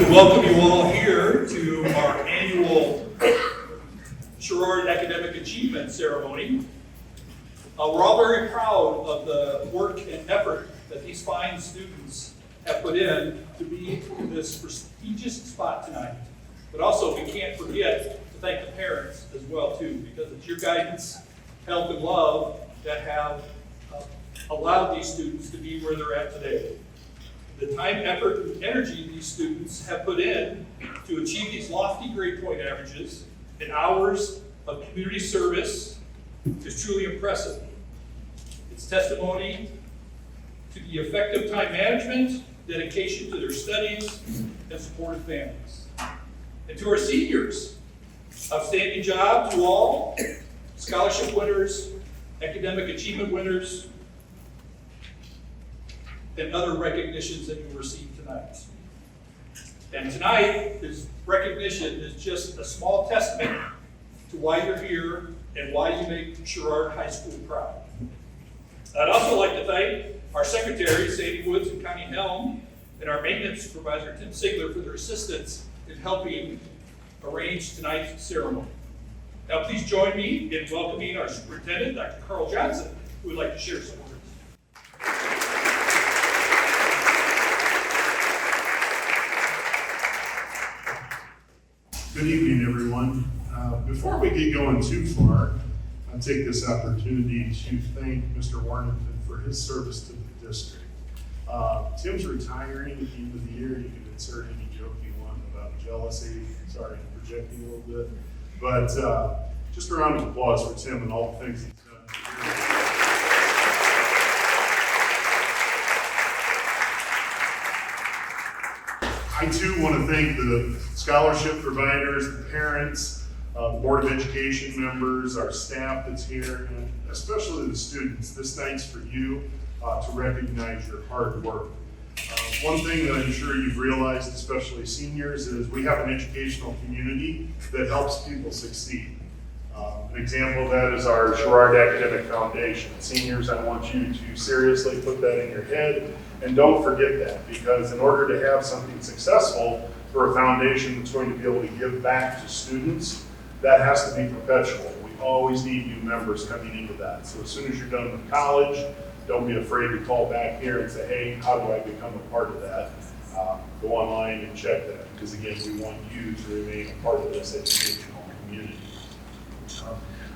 to welcome you all here to our annual Sherrard Academic Achievement Ceremony. We're all very proud of the work and effort that these fine students have put in to be in this prestigious spot tonight. But also, we can't forget to thank the parents as well too, because it's your guidance, help, and love that have allowed these students to be where they're at today. The time, effort, and energy these students have put in to achieve these lofty grade point averages and hours of community service is truly impressive. It's testimony to the effective time management, dedication to their studies, and supportive families. And to our seniors, outstanding job to all, scholarship winners, academic achievement winners, and other recognitions that you receive tonight. And tonight, this recognition is just a small testament to why you're here and why you make Sherrard High School proud. I'd also like to thank our secretary, Sadie Woods and Connie Helm, and our maintenance supervisor, Tim Sigler, for their assistance in helping arrange tonight's ceremony. Now please join me in welcoming our superintendent, Dr. Carl Johnson, who would like to share some words. Good evening, everyone. Before we get going too far, I'll take this opportunity to thank Mr. Warrington for his service to the district. Tim's retiring at the end of the year. You can insert any joke you want about jealousy. Sorry, I'm projecting a little bit. But just a round of applause for Tim and all the things he's done. I too want to thank the scholarship providers, the parents, the Board of Education members, our staff that's here, and especially the students. This night's for you to recognize your hard work. One thing that I'm sure you've realized, especially seniors, is we have an educational community that helps people succeed. An example of that is our Sherrard Academic Foundation. Seniors, I want you to seriously put that in your head. And don't forget that, because in order to have something successful for a foundation that's going to be able to give back to students, that has to be perpetual. We always need new members coming into that. So as soon as you're done with college, don't be afraid to call back here and say, hey, how do I become a part of that? Go online and check that, because again, we want you to remain a part of this educational community.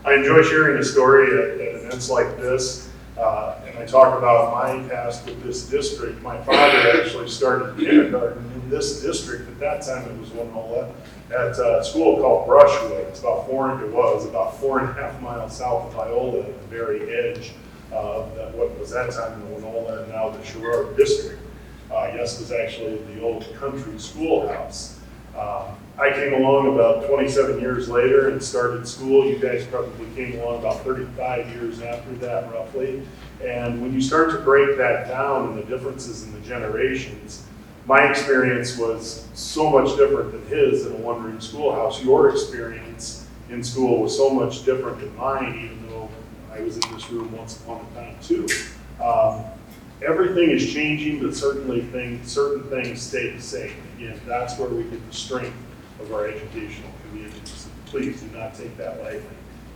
I enjoy sharing a story at events like this. And I talk about my past with this district. My father actually started kindergarten in this district. At that time, it was Winola, at a school called Brushwood. It's about 4.5 miles south of Iola, at the very edge of what was that time in Winola and now the Sherrard district. Yes, was actually the old country schoolhouse. I came along about 27 years later and started school. You guys probably came along about 35 years after that, roughly. And when you start to break that down and the differences in the generations, my experience was so much different than his in a one-room schoolhouse. Your experience in school was so much different than mine, even though I was in this room once upon a time too. Everything is changing, but certainly certain things stay the same. Again, that's where we get the strength of our educational community. So please do not take that lightly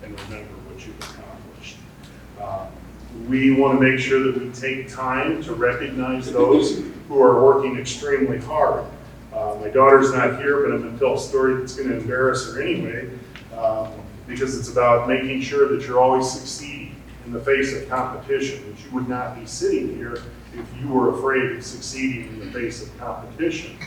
and remember what you've accomplished. We want to make sure that we take time to recognize those who are working extremely hard. My daughter's not here, but I'm going to tell a story that's going to embarrass her anyway, because it's about making sure that you're always succeeding in the face of competition, that you would not be sitting here if you were afraid of succeeding in the face of competition.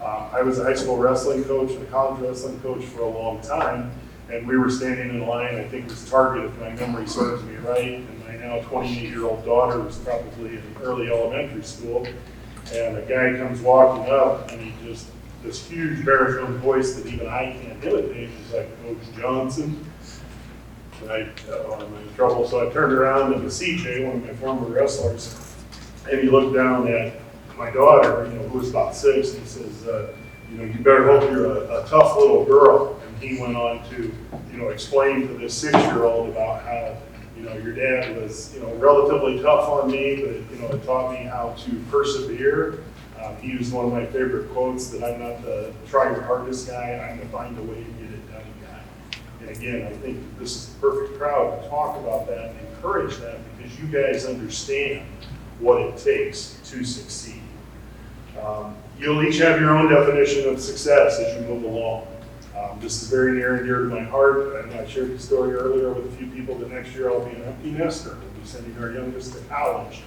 I was a high school wrestling coach and a college wrestling coach for a long time, and we were standing in line, I think it was Target if my memory serves me right, and my now 28-year-old daughter was probably in early elementary school, and a guy comes walking up, and he just, this huge baritone voice that even I can't imitate, he's like, Coach Johnson. And I'm in trouble, so I turned around and the CJ, one of my former wrestlers, and he looked down at my daughter, who was about 6, and he says, you better hope you're a tough little girl. And he went on to, explain to this 6-year-old about how, your dad was, relatively tough on me, but, it taught me how to persevere, He used one of my favorite quotes that I'm not the try your hardest guy, I'm gonna find a way to get it done guy. And again, I think that this is the perfect crowd to talk about that and encourage that because you guys understand what it takes to succeed. You'll each have your own definition of success as you move along. This is very near and dear to my heart. I shared the story earlier with a few people that next year I'll be an empty nester. We'll be sending our youngest to college.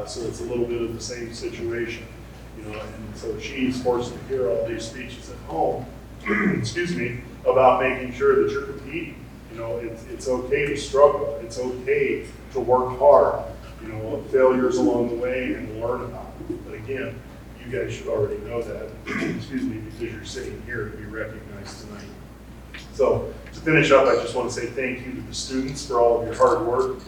So it's a little bit of the same situation. You know, and so she's forced to hear all these speeches at home, excuse me, about making sure that you're competing. You know, it's okay to struggle. It's okay to work hard. You know, failures along the way and learn about them. But again, you guys should already know that, excuse me, because you're sitting here to be recognized tonight. So to finish up, I just want to say thank you to the students for all of your hard work.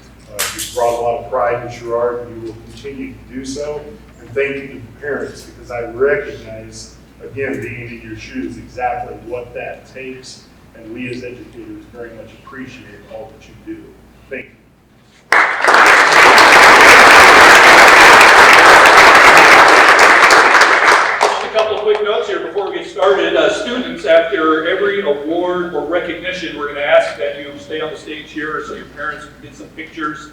You've brought a lot of pride to Sherrard, and you will continue to do so. And thank you to the parents, because I recognize, again, being in your shoes, exactly what that takes. And we as educators very much appreciate all that you do. Thank you. A couple of quick notes here before we get started. Students, after every award or recognition, we're going to ask that you stay on the stage here so your parents can get some pictures.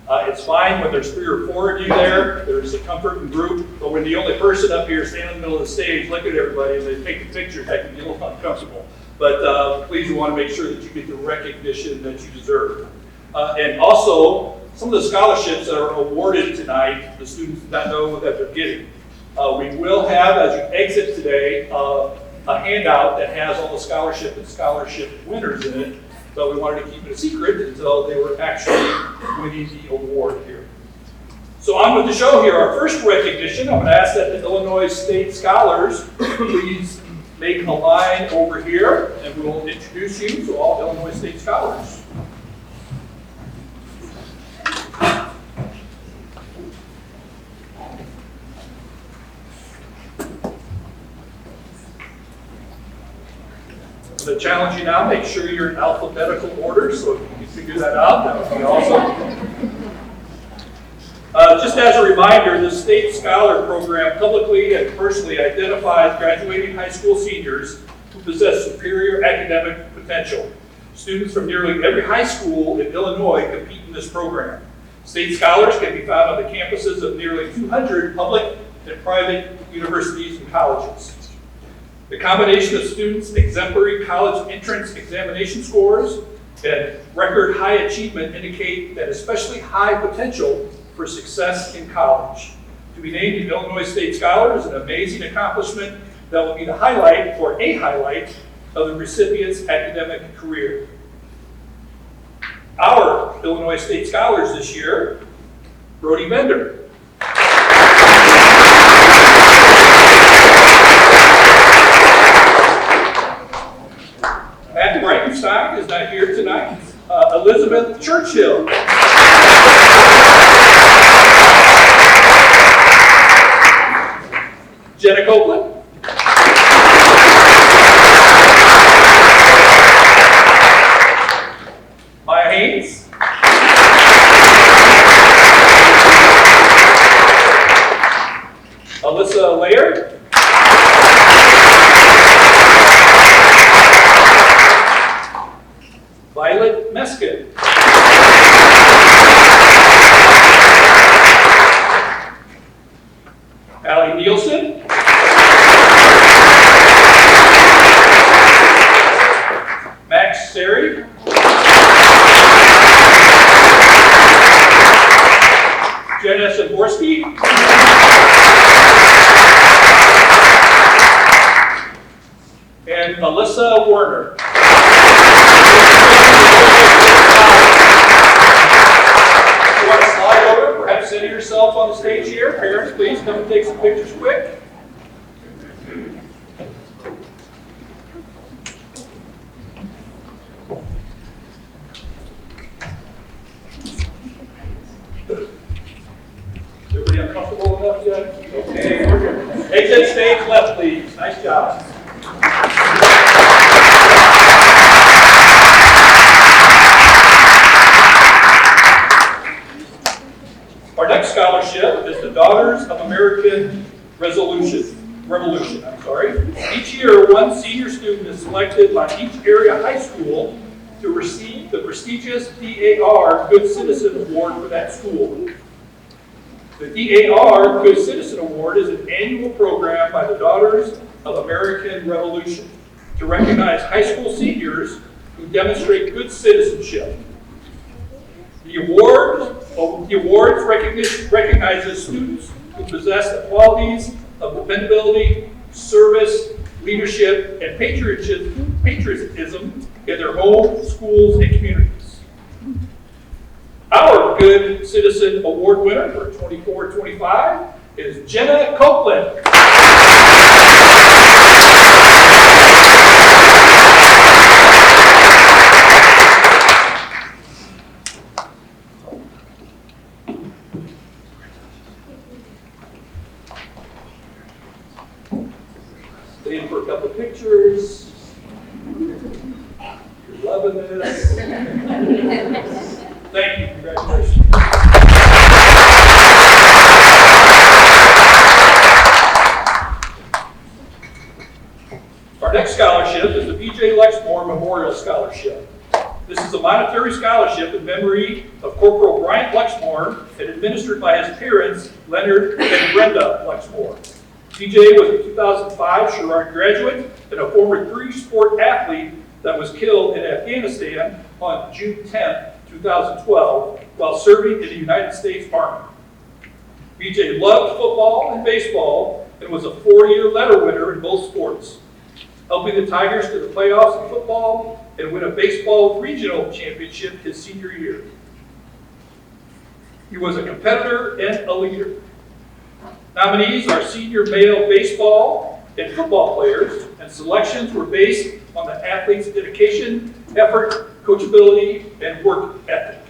It's fine when there's 3 or 4 of you there. There's a comfort in group. But when the only person up here standing in the middle of the stage, look at everybody and they take the pictures, that can get a little uncomfortable. But please, we want to make sure that you get the recognition that you deserve. And also, some of the scholarships that are awarded tonight, the students do not know that they're getting. We will have, as you exit today, a handout that has all the scholarship and scholarship winners in it, but we wanted to keep it a secret until they were actually winning the award here. So on with the show here. Our first recognition, I'm going to ask that the Illinois State Scholars please make a line over here, and we'll introduce you to all Illinois State Scholars. I'm going to challenge you now, make sure you're in alphabetical order, so if you can figure that out, that would be awesome. Just as a reminder, the State Scholar Program publicly and personally identifies graduating high school seniors who possess superior academic potential. Students from nearly every high school in Illinois compete in this program. State Scholars can be found on the campuses of nearly 200 public and private universities and colleges. The combination of students' exemplary college entrance examination scores and record high achievement indicate that especially high potential for success in college. To be named an Illinois State Scholar is an amazing accomplishment that will be the highlight or a highlight of the recipient's academic career. Our Illinois State Scholars this year, Brody Bender. Matt Breitenstein is not here tonight. Elizabeth Churchill. Jenna Copeland. Maya Haynes. Alyssa Laird. Violet Meskin. Allie Nielsen. Max Seri. Jenna Zaborski. And Alyssa Werner. You want to slide over, perhaps center yourself on the stage here. Parents, please come and take some pictures quick. Everybody uncomfortable enough yet? Okay, we're good. Exit stage left, please. Nice job. Our next scholarship is the Daughters of American Revolution. Each year, one senior student is selected by each area high school to receive the prestigious DAR Good Citizen Award for that school. The DAR Good Citizen Award is an annual program by the Daughters of American Revolution to recognize high school seniors who demonstrate good citizenship. The awards recognizes students who possess the qualities of dependability, service, leadership, and patriotism in their home, schools, and communities. Our Good Citizen Award winner for 24-25 is Jenna Copeland. Staying for a couple of pictures. You're loving this. Thank you. Congratulations. Our next scholarship is the B.J. Lexmore Memorial Scholarship. This is a monetary scholarship in memory of Corporal Bryant Lexmore and administered by his parents, Leonard and Brenda Lexmore. B.J. was a 2005 Sherrard graduate and a former three-sport athlete that was killed in Afghanistan on June 10, 2012, while serving in the United States Army. B.J. loved football and baseball and was a 4-year letter winner in both sports, helping the Tigers to the playoffs in football and win a baseball regional championship his senior year. He was a competitor and a leader. Nominees are senior male baseball and football players, and selections were based on the athlete's dedication, effort, coachability, and work ethic.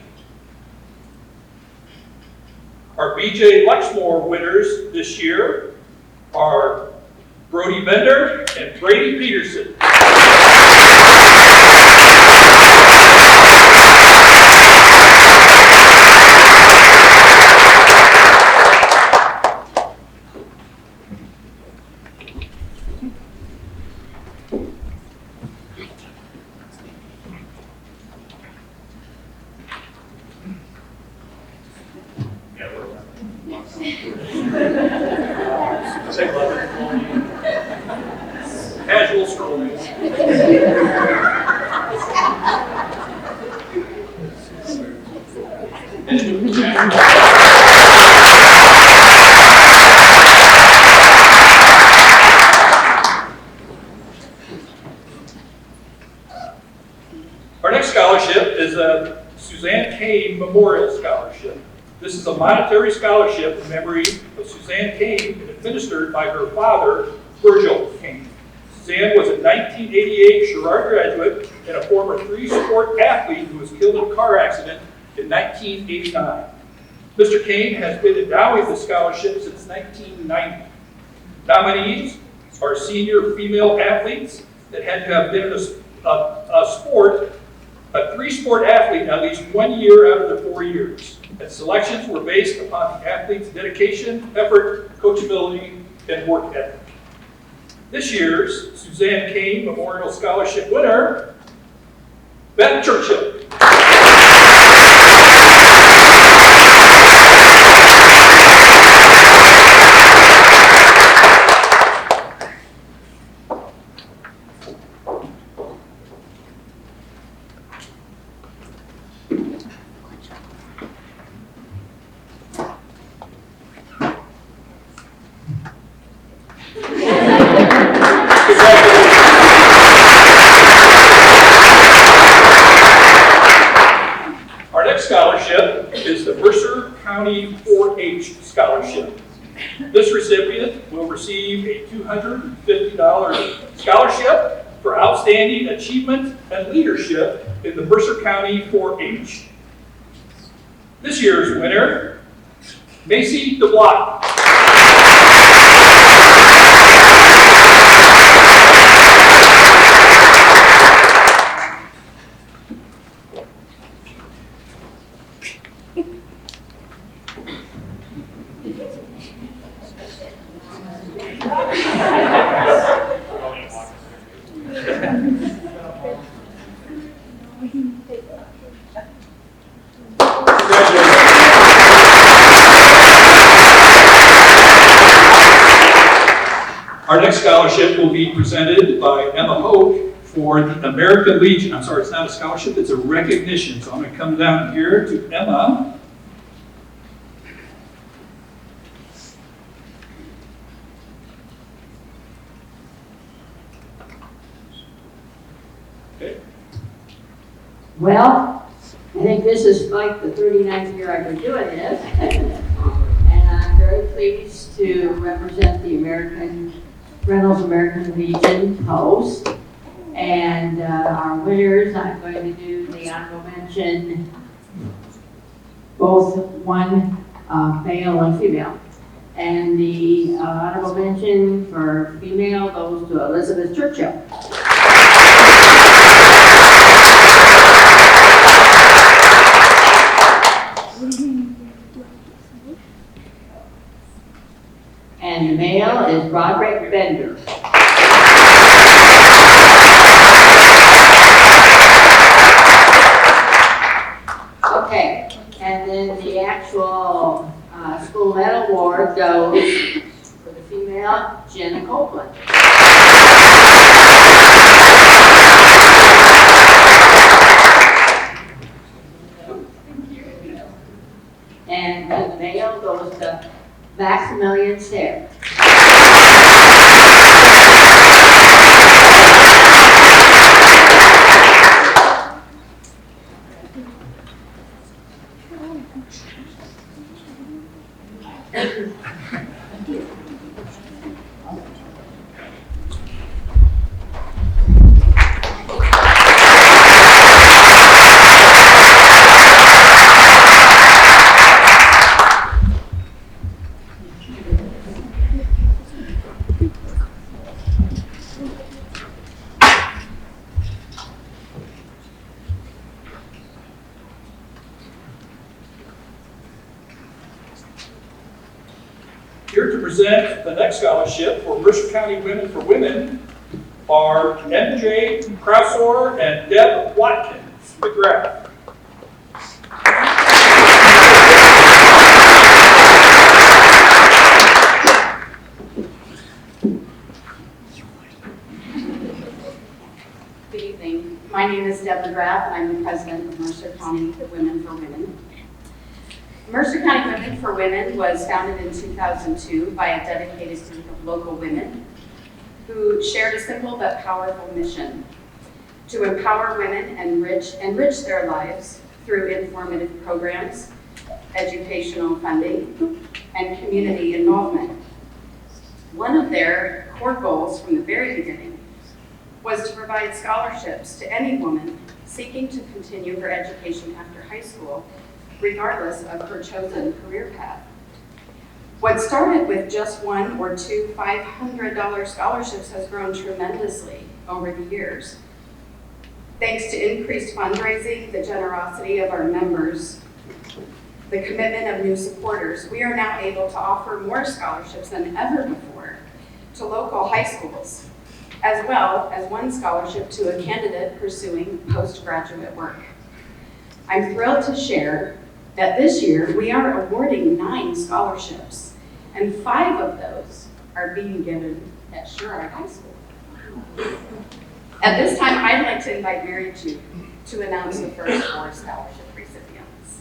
Our B.J. Lexmore winners this year are Brody Bender and Brady Peterson. Casual strolling. Our next scholarship is a Suzanne Kane Memorial Scholarship. This is a monetary scholarship in memory of Suzanne Kane and administered by her father, Virgil Kane. Suzanne was a 1988 Sherrard graduate and a former three-sport athlete who was killed in a car accident in 1989. Mr. Kane has been endowing the scholarship since 1990. Nominees are senior female athletes that had to have been in a three-sport athlete at least 1 year out of the 4 years. And selections were based upon the athlete's dedication, effort, coachability, and work ethic. This year's Suzanne Kane Memorial Scholarship winner, Beth Churchill. Our next scholarship is the Mercer County 4-H Scholarship. This recipient will receive a $250 scholarship for outstanding achievement and leadership in the Mercer County 4-H. This year's winner, Macy DeBlock. Our next scholarship will be presented by Emma Hoke for the American Legion. I'm sorry, it's not a scholarship, it's a recognition. So I'm going to come down here to Emma. Okay. Well, I think this is like the 39th year I've been doing this. And I'm very pleased to represent the Reynolds American Legion Post. And our winners, I'm going to do the honorable mention, both one male and female. And the honorable mention for female goes to Elizabeth Churchill. And the male is Roderick Bender. Okay, and then the actual school medal award goes for the female, Jenna Copeland. And the male goes to Maximilian Stair. Here to present the next scholarship for Mercer County Women for Women are MJ Krausor and Deb Watkins McGrath. Good evening. My name is Deb McGrath, and I'm the president of Mercer County Women for Women. Mercer County Women for Women was founded in 2002 by a dedicated group of local women who shared a simple but powerful mission: to empower women and enrich their lives through informative programs, educational funding, and community involvement. One of their core goals from the very beginning was to provide scholarships to any woman seeking to continue her education after high school, regardless of her chosen career path. What started with just one or two $500 scholarships has grown tremendously over the years. Thanks to increased fundraising, the generosity of our members, the commitment of new supporters, we are now able to offer more scholarships than ever before to local high schools, as well as one scholarship to a candidate pursuing postgraduate work. I'm thrilled to share that this year we are awarding 9 scholarships, and 5 of those are being given at Sherrard High School. At this time, I'd like to invite Mary Jude to announce the first 4 scholarship recipients.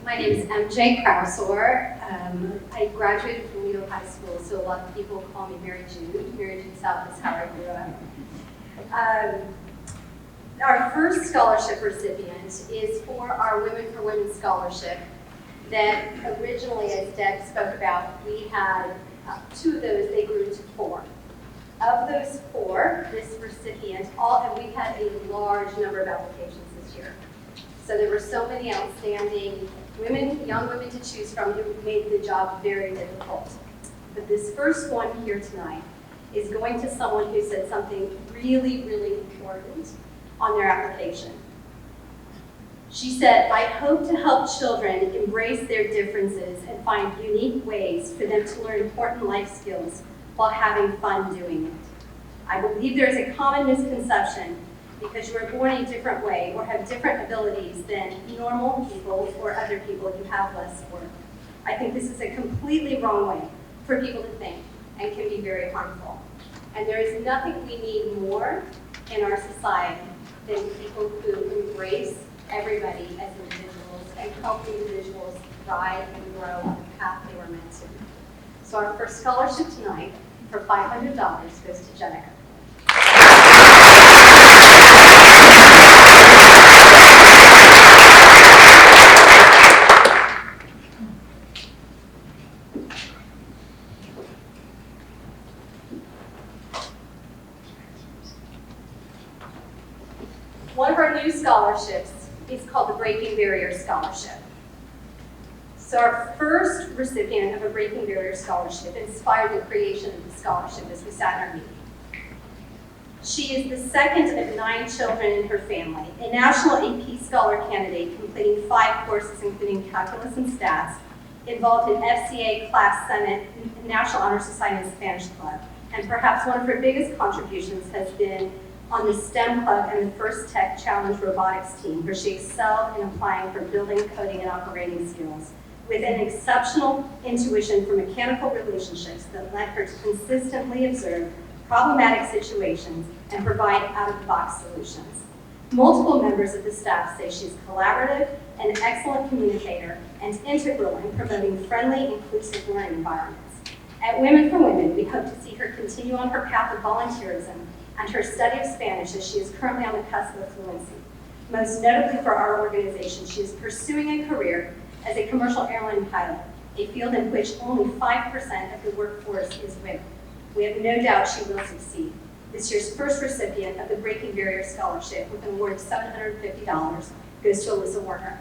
My name is MJ Krausor. I graduated from Leo High School, so a lot of people call me Mary Jude. Mary Jude South is how I grew up. Our first scholarship recipient is for our Women for Women scholarship that originally, as Deb spoke about, we had 2 of those, they grew to 4. Of those 4, this recipient, and we had a large number of applications this year. So there were so many outstanding women, young women to choose from, it made the job very difficult. But this first one here tonight is going to someone who said something really, really important on their application. She said, I hope to help children embrace their differences and find unique ways for them to learn important life skills while having fun doing it. I believe there is a common misconception because you were born a different way or have different abilities than normal people or other people who have less worth. I think this is a completely wrong way for people to think and can be very harmful. And there is nothing we need more in our society than people who embrace everybody as individuals and help individuals thrive and grow on the path they were meant to. So our first scholarship tonight for $500 goes to Jenica. One of our new scholarships is called the Breaking Barrier Scholarship. So our first recipient of a Breaking Barrier Scholarship inspired the creation of the scholarship as we sat in our meeting. She is the second of 9 children in her family, a national AP Scholar candidate completing 5 courses including calculus and stats, involved in FCA, Class Senate, National Honor Society, and Spanish Club. And perhaps one of her biggest contributions has been on the STEM Club and the First Tech Challenge robotics team, where she excelled in applying for building, coding, and operating skills, with an exceptional intuition for mechanical relationships that led her to consistently observe problematic situations and provide out-of-the-box solutions. Multiple members of the staff say she's collaborative, an excellent communicator, and integral in promoting friendly, inclusive learning environments. At Women for Women, we hope to see her continue on her path of volunteerism and her study of Spanish, as she is currently on the cusp of fluency. Most notably for our organization, she is pursuing a career as a commercial airline pilot, a field in which only 5% of the workforce is women. We have no doubt she will succeed. This year's first recipient of the Breaking Barrier Scholarship, with an award of $750, goes to Alyssa Warner.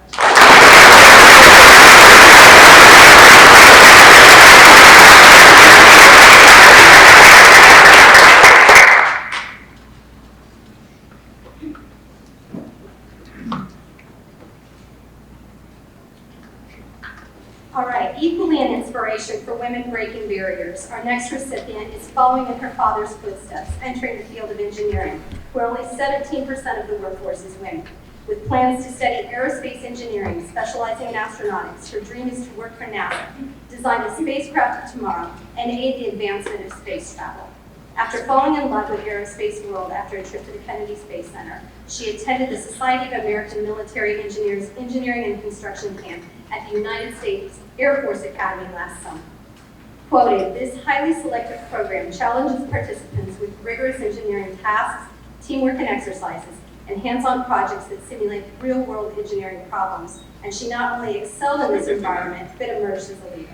All right, equally an inspiration for women breaking barriers, our next recipient is following in her father's footsteps, entering the field of engineering, where only 17% of the workforce is women. With plans to study aerospace engineering, specializing in astronautics, her dream is to work for NASA, design the spacecraft of tomorrow, and aid the advancement of space travel. After falling in love with aerospace world after a trip to the Kennedy Space Center, she attended the Society of American Military Engineers Engineering and Construction Camp at the United States Air Force Academy last summer. Quoted, "This highly selective program challenges participants with rigorous engineering tasks, teamwork and exercises, and hands-on projects that simulate real-world engineering problems, and she not only excelled in this environment, but emerged as a leader.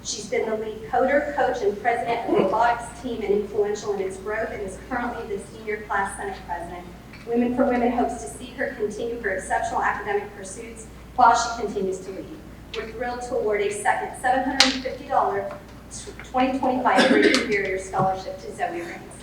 She's been the lead coder, coach, and president of the robotics team and influential in its growth, and is currently the senior class Senate president. Women for Women hopes to see her continue her exceptional academic pursuits while she continues to lead. We're thrilled to award a second $750 2025 Breaking Barrier Scholarship to Zoe Raines."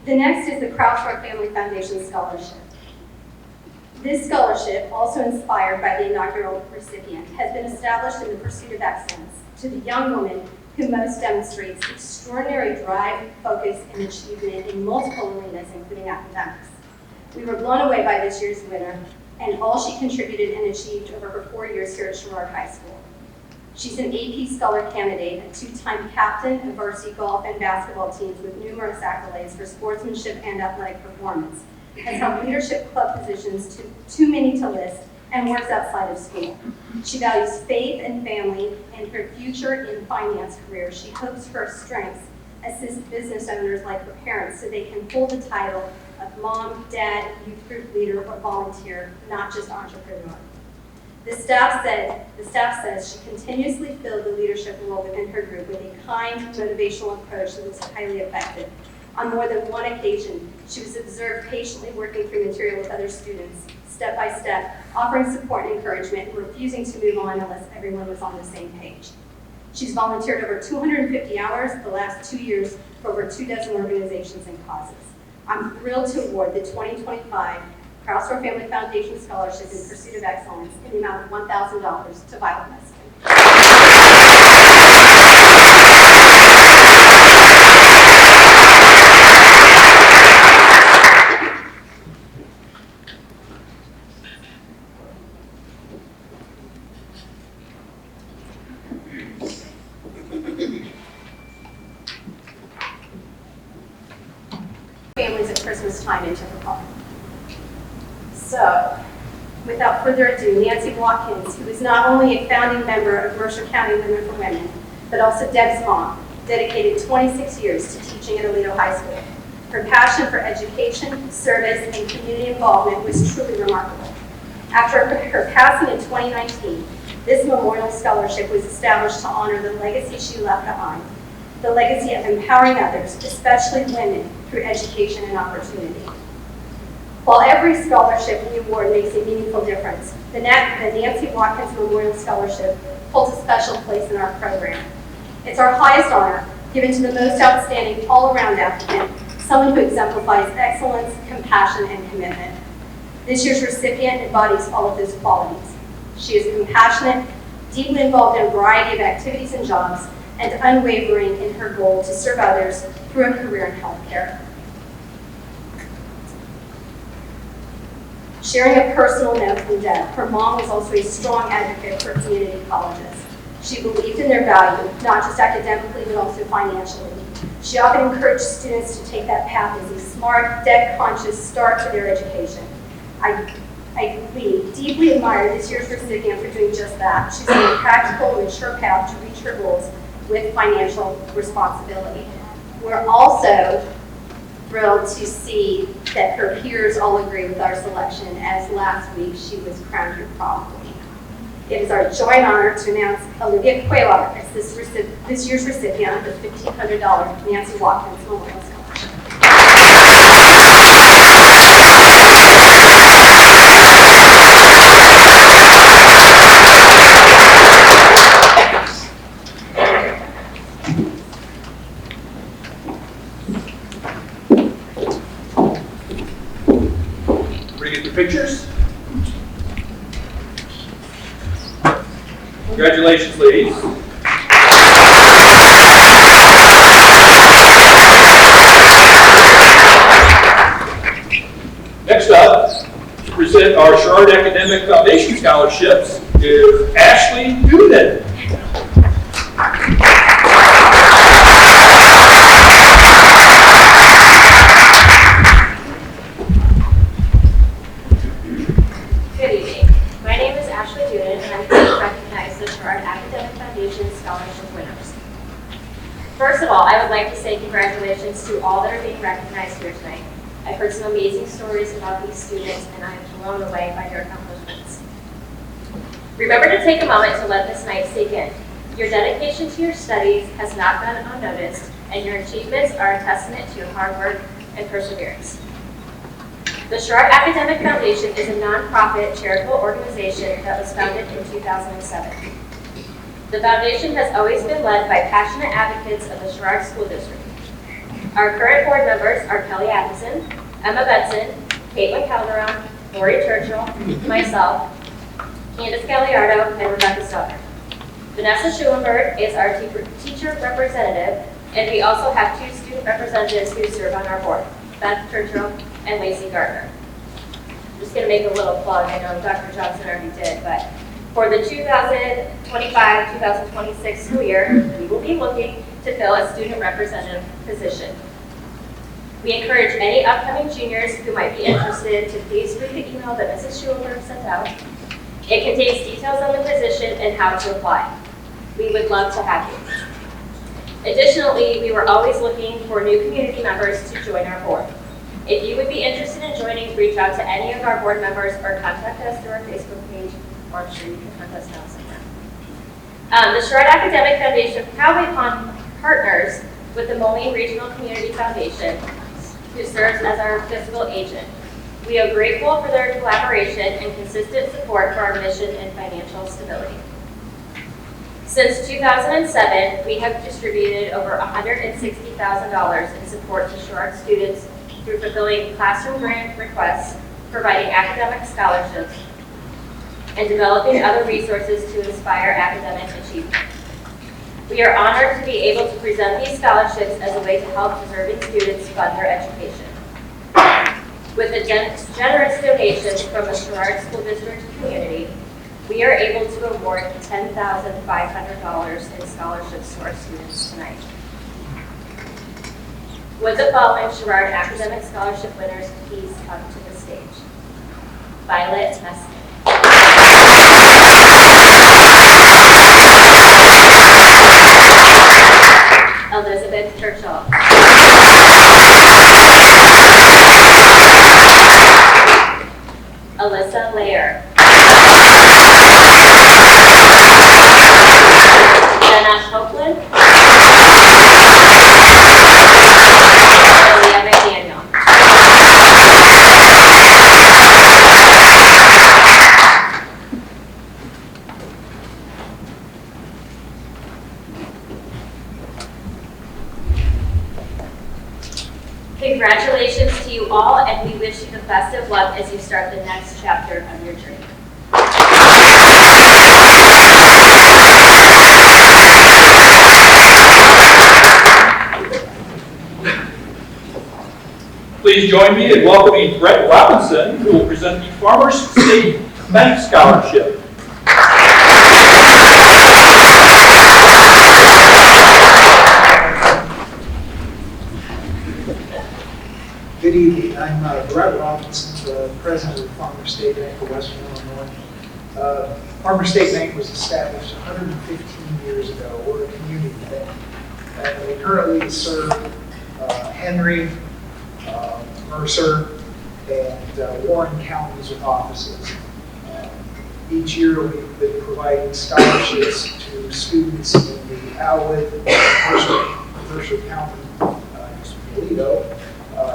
The next is the Krausberg Family Foundation Scholarship. This scholarship, also inspired by the inaugural recipient, has been established in the pursuit of excellence to the young woman who most demonstrates extraordinary drive, focus, and achievement in multiple arenas, including academics. We were blown away by this year's winner and all she contributed and achieved over her 4 years here at Sherrard High School. She's an AP Scholar candidate, a 2-time captain of varsity golf and basketball teams with numerous accolades for sportsmanship and athletic performance, has held leadership club positions too many to list, and works outside of school. She values faith and family, and her future in finance career, she hopes her strengths assist business owners like her parents so they can hold the title of mom, dad, youth group leader, or volunteer, not just entrepreneur. The staff says she continuously filled the leadership role within her group with a kind, motivational approach that was highly effective. On more than one occasion, she was observed patiently working through material with other students, step by step, offering support and encouragement, and refusing to move on unless everyone was on the same page. She's volunteered over 250 hours the last 2 years for over 24 organizations and causes. I'm thrilled to award the 2025 Krauser Family Foundation Scholarship in Pursuit of Excellence in the amount of $1,000 to Violet Meskin. Families at Christmas time in Chippewa. So, without further ado, Nancy Watkins, who is not only a founding member of Mercer County Women for Women, but also Deb's mom, dedicated 26 years to teaching at Aledo High School. Her passion for education, service, and community involvement was truly remarkable. After her passing in 2019, this memorial scholarship was established to honor the legacy she left behind, the legacy of empowering others, especially women, through education and opportunity. While every scholarship we award makes a meaningful difference, the Nancy Watkins Memorial Scholarship holds a special place in our program. It's our highest honor, given to the most outstanding all-around applicant, someone who exemplifies excellence, compassion, and commitment. This year's recipient embodies all of those qualities. She is compassionate, deeply involved in a variety of activities and jobs, and unwavering in her goal to serve others through a career in healthcare. Sharing a personal note from Deb, her mom was also a strong advocate for community colleges. She believed in their value, not just academically, but also financially. She often encouraged students to take that path as a smart, debt-conscious start to their education. We deeply admire this year's recipient for doing just that. She's on a practical, mature path to reach her goals with financial responsibility. We're also thrilled to see that her peers all agree with our selection, as last week she was crowned your prom queen. It is our joint honor to announce Olivia Cuellar as this year's recipient of the $1,500 Nancy Watkins Memorial Scholarship. Ready to get the pictures? Congratulations, ladies. Next up, to present our Sherrard Academic Foundation Scholarships is Ashley Noonan. Good evening. My name is Ashley Doonan, and I'm here to recognize the Sherrard Academic Foundation Scholarship winners. First of all, I would like to say congratulations to all that are being recognized here tonight. I've heard some amazing stories about these students, and I am blown away by their accomplishments. Remember to take a moment to let this night sink in. Your dedication to your studies has not gone unnoticed, and your achievements are a testament to your hard work and perseverance. The Sherrard Academic Foundation is a nonprofit charitable organization that was founded in 2007. The foundation has always been led by passionate advocates of the Sherrard School District. Our current board members are Kelly Atkinson, Emma Benson, Caitlin Calderon, Lori Churchill, myself, Candace Galliardo, and Rebecca Stoner. Vanessa Schulenberg is our teacher representative, and we also have 2 student representatives who serve on our board, Beth Churchill and Lacey Gardner. I'm just going to make a little plug. I know Dr. Johnson already did, but for the 2025-2026 school year, we will be looking to fill a student representative position. We encourage any upcoming juniors who might be interested to please read the email that Mrs. Schulenberg sent out. It contains details on the position and how to apply. We would love to have you. Additionally, we were always looking for new community members to join our board. If you would be interested in joining, reach out to any of our board members or contact us through our Facebook page, or I'm sure you can contact us now somewhere. The Sherrard Academic Foundation proudly partners with the Moline Regional Community Foundation, who serves as our fiscal agent. We are grateful for their collaboration and consistent support for our mission and financial stability. Since 2007, we have distributed over $160,000 in support to Sherrard students through fulfilling classroom grant requests, providing academic scholarships, and developing other resources to inspire academic achievement. We are honored to be able to present these scholarships as a way to help deserving students fund their education. With the generous donations from the Sherrard School District community, we are able to award $10,500 in scholarships to our students tonight. Would the following Sherrard Academic Scholarship winners please come to the stage? Violet Meskin. Elizabeth Churchill. Alyssa Lair. Jenna Copeland. Leah McDaniel. Congratulations to you all, and we wish you the best of luck as you start the next chapter of your journey. Please join me in welcoming Brett Robinson, who will present the Farmers State Bank Scholarship. Good evening. I'm Brett Robinson, the president of the Farmers State Bank of Western Illinois. Farmers State Bank was established 115 years ago. We're a community bank. And we currently serve Henry, Mercer, and Warren counties with offices. Each year we've been providing scholarships to students in the Alwood, Mercer County, Toledo,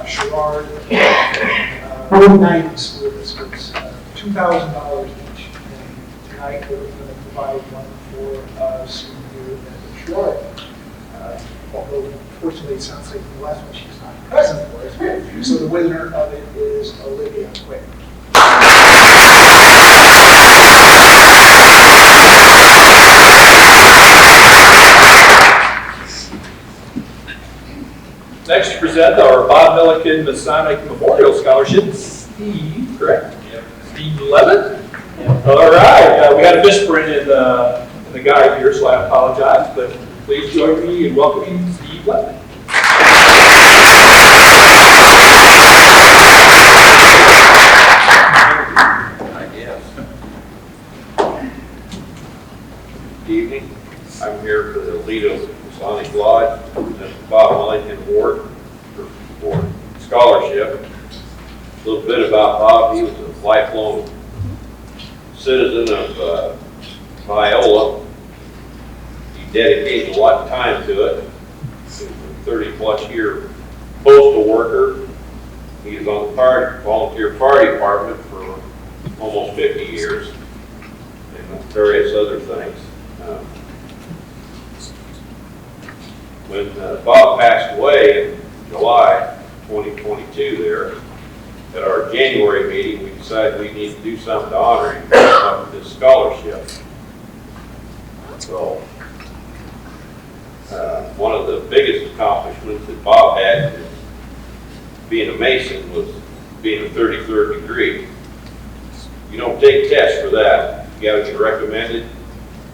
Sherrard, and 90 school districts, $2,000 each. And tonight we're going to provide one for student here at Sherrard. Although unfortunately it sounds like the last one she's not present for us. So the winner of it is Olivia Quick. Next to present our Bob Milliken Masonic Memorial Scholarship, Steve, correct? Yep. Steve Levitt? Yep. All right, we had a misprint in the guide here, so I apologize, but please join me in welcoming Steve Levitt. Good evening. I'm here for the Toledo Masonic Lodge and the Bob Millington Award for scholarship. A little bit about Bob. He was a lifelong citizen of Viola. He dedicated a lot of time to it. He was a 30-plus year postal worker. He was on the volunteer fire department for almost 50 years and various other things. When Bob passed away in July 2022 there, at our January meeting, we decided we need to do something to honor him with this scholarship. So, one of the biggest accomplishments that Bob had in being a Mason was being a 33rd degree. You don't take tests for that. You got to get recommended,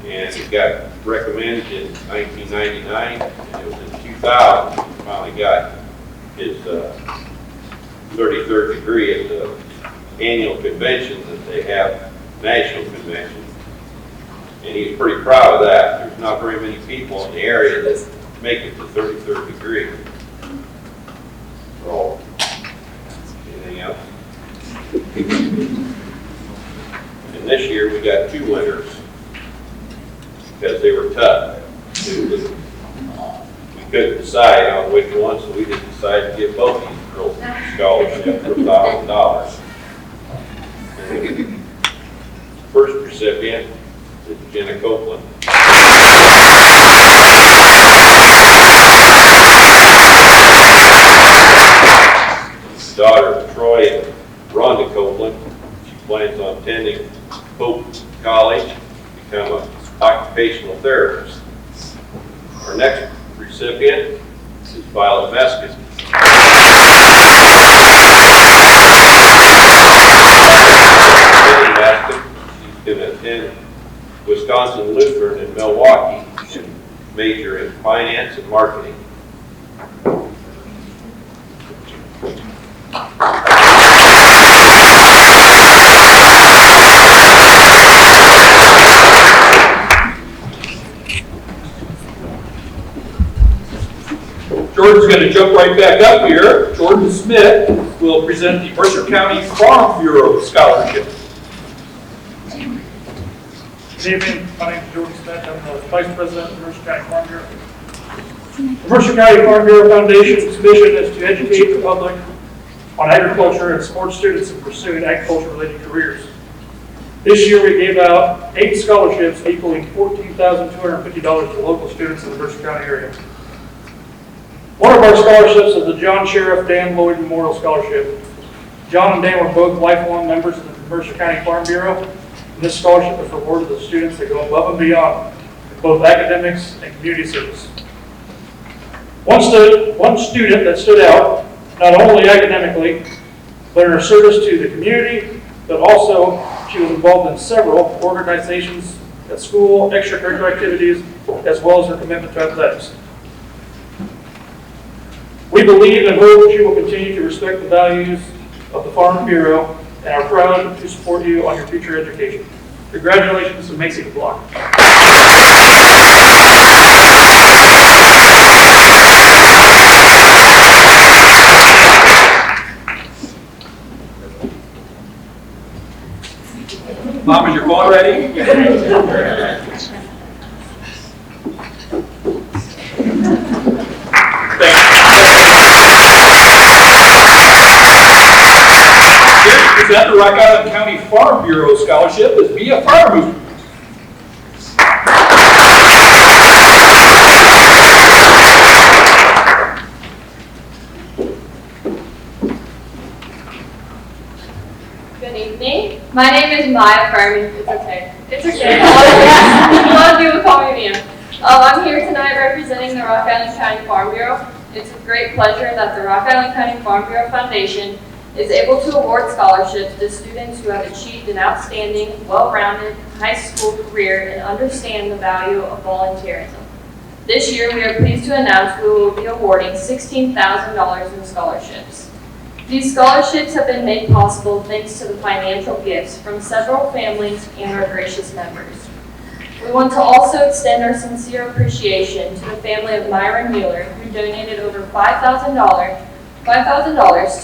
and it got recommended in 1999, and it was in 2000 he finally got his 33rd degree at the annual convention that they have, national convention. And he's pretty proud of that. There's not very many people in the area that make it to 33rd degree. So, anything else? And this year we got two winners because they were tough. We couldn't decide on which one, so we just decided to give both these girls a scholarship for $1,000. First recipient is Jenna Copeland. occupational therapist. Our next recipient is Violet Meskin. She's going to attend Wisconsin Lutheran in Milwaukee and major in finance and marketing. Jordan's going to jump right back up here. Jordan Smith will present the Mercer County Farm Bureau Scholarship. Good evening, my name is Jordan Smith. I'm the Vice President of the Mercer County Farm Bureau. The Mercer County Farm Bureau Foundation's mission is to educate the public on agriculture and support students in pursuing agriculture-related careers. This year we gave out 8 scholarships equaling $14,250 to local students in the Mercer County area. One of our scholarships is the John Sheriff Dan Lloyd Memorial Scholarship. John and Dan were both lifelong members of the Mercer County Farm Bureau, and this scholarship is rewarded to students that go above and beyond in both academics and community service. One student that stood out, not only academically, but in her service to the community, but also she was involved in several organizations at school, extracurricular activities, as well as her commitment to athletics. We believe and hope she will continue to respect the values of the Farm Bureau and are proud to support you on your future education. Congratulations to Macy DeBlock. Mom, is your phone ready? Present the Rock Island County Farm Bureau Scholarship is Be a Farmer. Good evening. My name is Maya Furman. It's okay. It's okay. A lot of people call me Mia. I'm here tonight representing the Rock Island County Farm Bureau. It's a great pleasure that the Rock Island County Farm Bureau Foundation is able to award scholarships to students who have achieved an outstanding, well-rounded high school career and understand the value of volunteerism. This year, we are pleased to announce we will be awarding $16,000 in scholarships. These scholarships have been made possible thanks to the financial gifts from several families and our gracious members. We want to also extend our sincere appreciation to the family of Myron Mueller, who donated over $5,000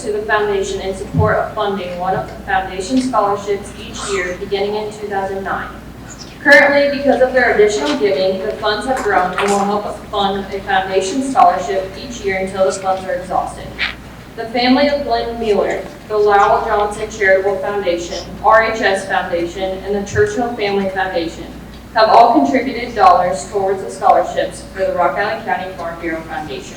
to the foundation in support of funding one of the foundation scholarships each year beginning in 2009. Currently, because of their additional giving, the funds have grown and will help us fund a foundation scholarship each year until the funds are exhausted. The family of Glenn Mueller, the Lowell Johnson Charitable Foundation, RHS Foundation, and the Churchill Family Foundation have all contributed dollars towards the scholarships for the Rock Island County Farm Bureau Foundation.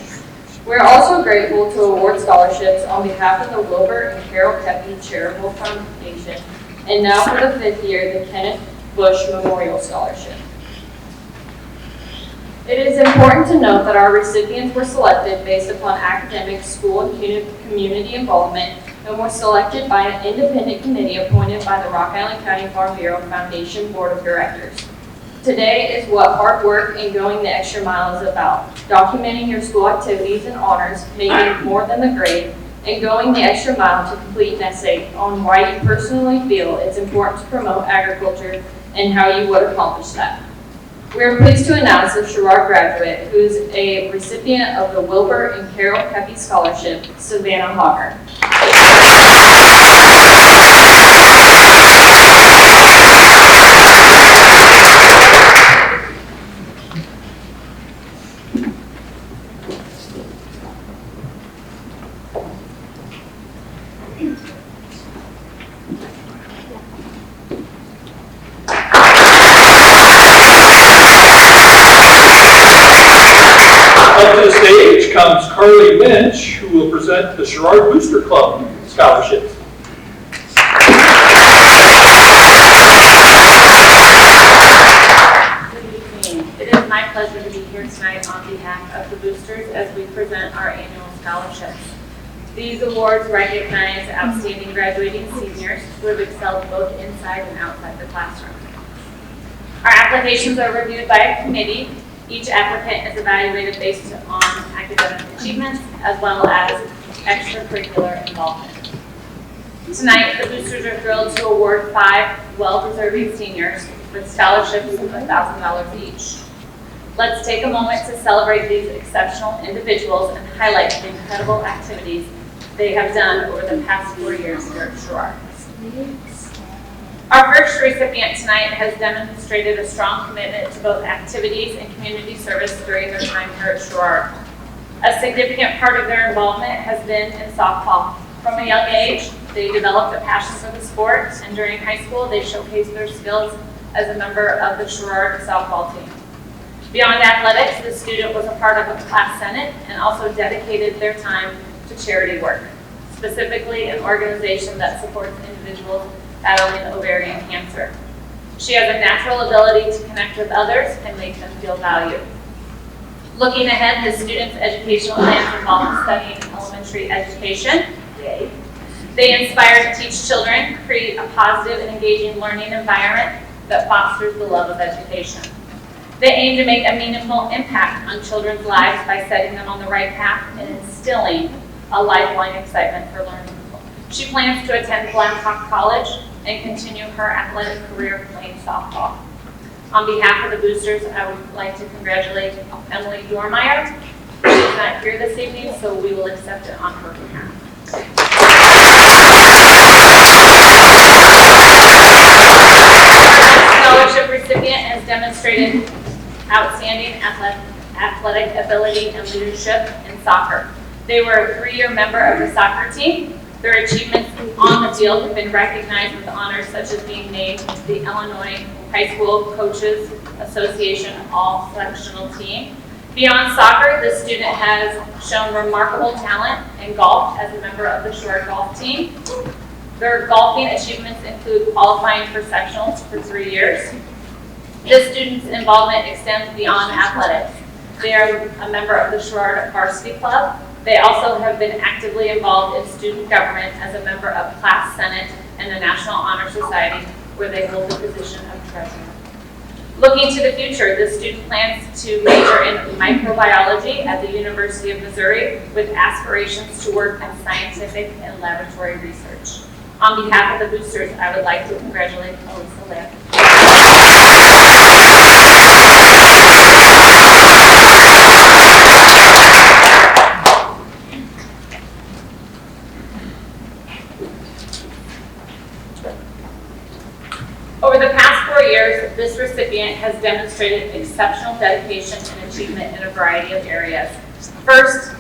We are also grateful to award scholarships on behalf of the Wilbur and Carol Kepi Charitable Foundation, and now for the 5th year, the Kenneth Bush Memorial Scholarship. It is important to note that our recipients were selected based upon academic, school, and community involvement, and were selected by an independent committee appointed by the Rock Island County Farm Bureau Foundation Board of Directors. Today is what hard work and going the extra mile is about: documenting your school activities and honors, making more than the grade, and going the extra mile to complete an essay on why you personally feel it's important to promote agriculture and how you would accomplish that. We are pleased to announce a Sherrard graduate who is a recipient of the Wilbur and Carol Kepi Scholarship, Savannah Hogger. Up to the stage comes Carly Lynch, who will present the Sherrard Booster Club Scholarship. Good evening. my pleasure to be here tonight on behalf of the boosters as we present our annual scholarships. These awards recognize outstanding graduating seniors who have excelled both inside and outside the classroom. Our applications are reviewed by a committee. Each applicant is evaluated based on academic achievements as well as extracurricular involvement. Tonight, the boosters are thrilled to award 5 well-deserving seniors with scholarships of $1,000 each. Let's take a moment to celebrate these exceptional individuals and highlight the incredible activities they have done over the past 4 years here at Sherrard. Our first recipient tonight has demonstrated a strong commitment to both activities and community service during their time here at Sherrard. A significant part of their involvement has been in softball. From a young age, they developed a passion for the sport, and during high school, they showcased their skills as a member of the Sherrard softball team. Beyond athletics, the student was a part of a class senate and also dedicated their time to charity work, specifically an organization that supports individuals battling ovarian cancer. She has a natural ability to connect with others and make them feel valued. Looking ahead, the student's educational plans involve studying elementary education. Yay. They inspire to teach children, create a positive and engaging learning environment that fosters the love of education. They aim to make a meaningful impact on children's lives by setting them on the right path and instilling a lifelong excitement for learning. She plans to attend Blackhawk College and continue her athletic career playing softball. On behalf of the boosters, I would like to congratulate Emily Dormeyer. She's not here this evening, so we will accept it on her behalf. Scholarship recipient has demonstrated outstanding athletic ability and leadership in soccer. They were a 3-year member of the soccer team. Their achievements on the field have been recognized with honors such as being named the Illinois High School Coaches Association All-Sectional Team. Beyond soccer, the student has shown remarkable talent in golf as a member of the Sherrard golf team. Their golfing achievements include qualifying for sectionals for 3 years. This student's involvement extends beyond athletics. They are a member of the Sherrard Varsity Club. They also have been actively involved in student government as a member of Class Senate and the National Honor Society, where they hold the position of treasurer. Looking to the future, the student plans to major in microbiology at the University of Missouri with aspirations to work in scientific and laboratory research. On behalf of the boosters, I would like to congratulate Alyssa Lamb. Over the past 4 years, this recipient has demonstrated exceptional dedication and achievement in a variety of areas. First,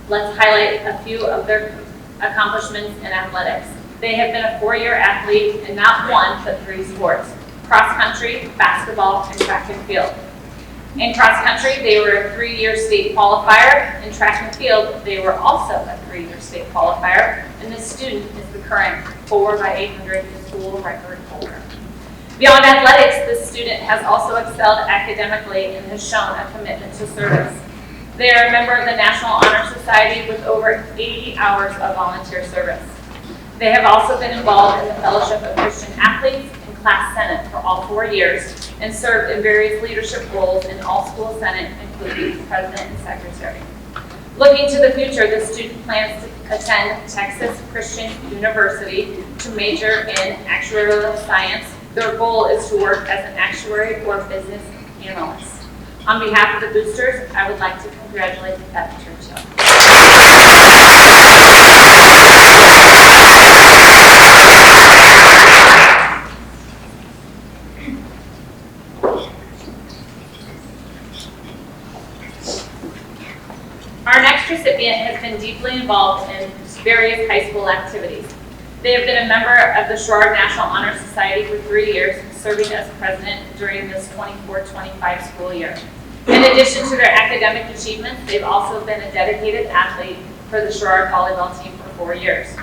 let's highlight a few of their accomplishments in athletics. They have been a 4-year athlete in not 1, but 3 sports: cross country, basketball, and track and field. In cross country, they were a 3-year state qualifier. In track and field, they were also a 3-year state qualifier, and this student is the current 4x800 school record holder. Beyond athletics, this student has also excelled academically and has shown a commitment to service. They are a member of the National Honor Society with over 80 hours of volunteer service. They have also been involved in the Fellowship of Christian Athletes and Class Senate for all 4 years and served in various leadership roles in all school Senate, including president and secretary. Looking to the future, the student plans to attend Texas Christian University to major in actuarial science. Their goal is to work as an actuary or business analyst. On behalf of the boosters, I would like to congratulate Beth Churchill. Our next recipient has been deeply involved in various high school activities. They have been a member of the Sherrard National Honor Society for 3 years, serving as president during this 24-25 school year. In addition to their academic achievements, they've also been a dedicated athlete for the Sherrard volleyball team for 4 years.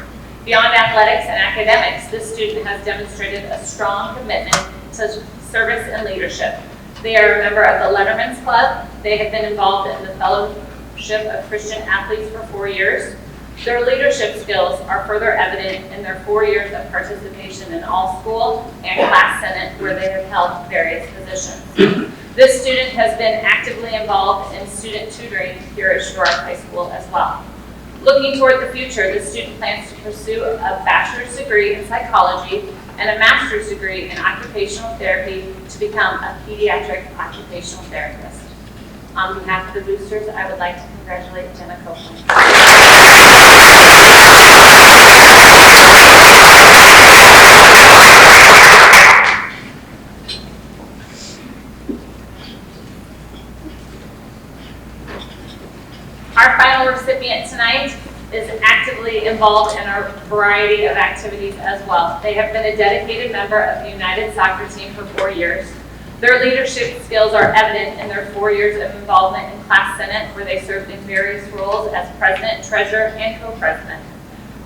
Beyond athletics and academics, this student has demonstrated a strong commitment to service and leadership. They are a member of the Letterman's Club. They have been involved in the Fellowship of Christian Athletes for 4 years. Their leadership skills are further evident in their 4 years of participation in all-school and class senate, where they have held various positions. This student has been actively involved in student tutoring here at Sherrard High School as well. Looking toward the future, the student plans to pursue a bachelor's degree in psychology and a master's degree in occupational therapy to become a pediatric occupational therapist. On behalf of the boosters, I would like to congratulate Jenna Copeland. Our final recipient tonight is actively involved in a variety of activities as well. They have been a dedicated member of the United Soccer Team for 4 years. Their leadership skills are evident in their 4 years of involvement in class senate, where they served in various roles as president, treasurer, and co-president.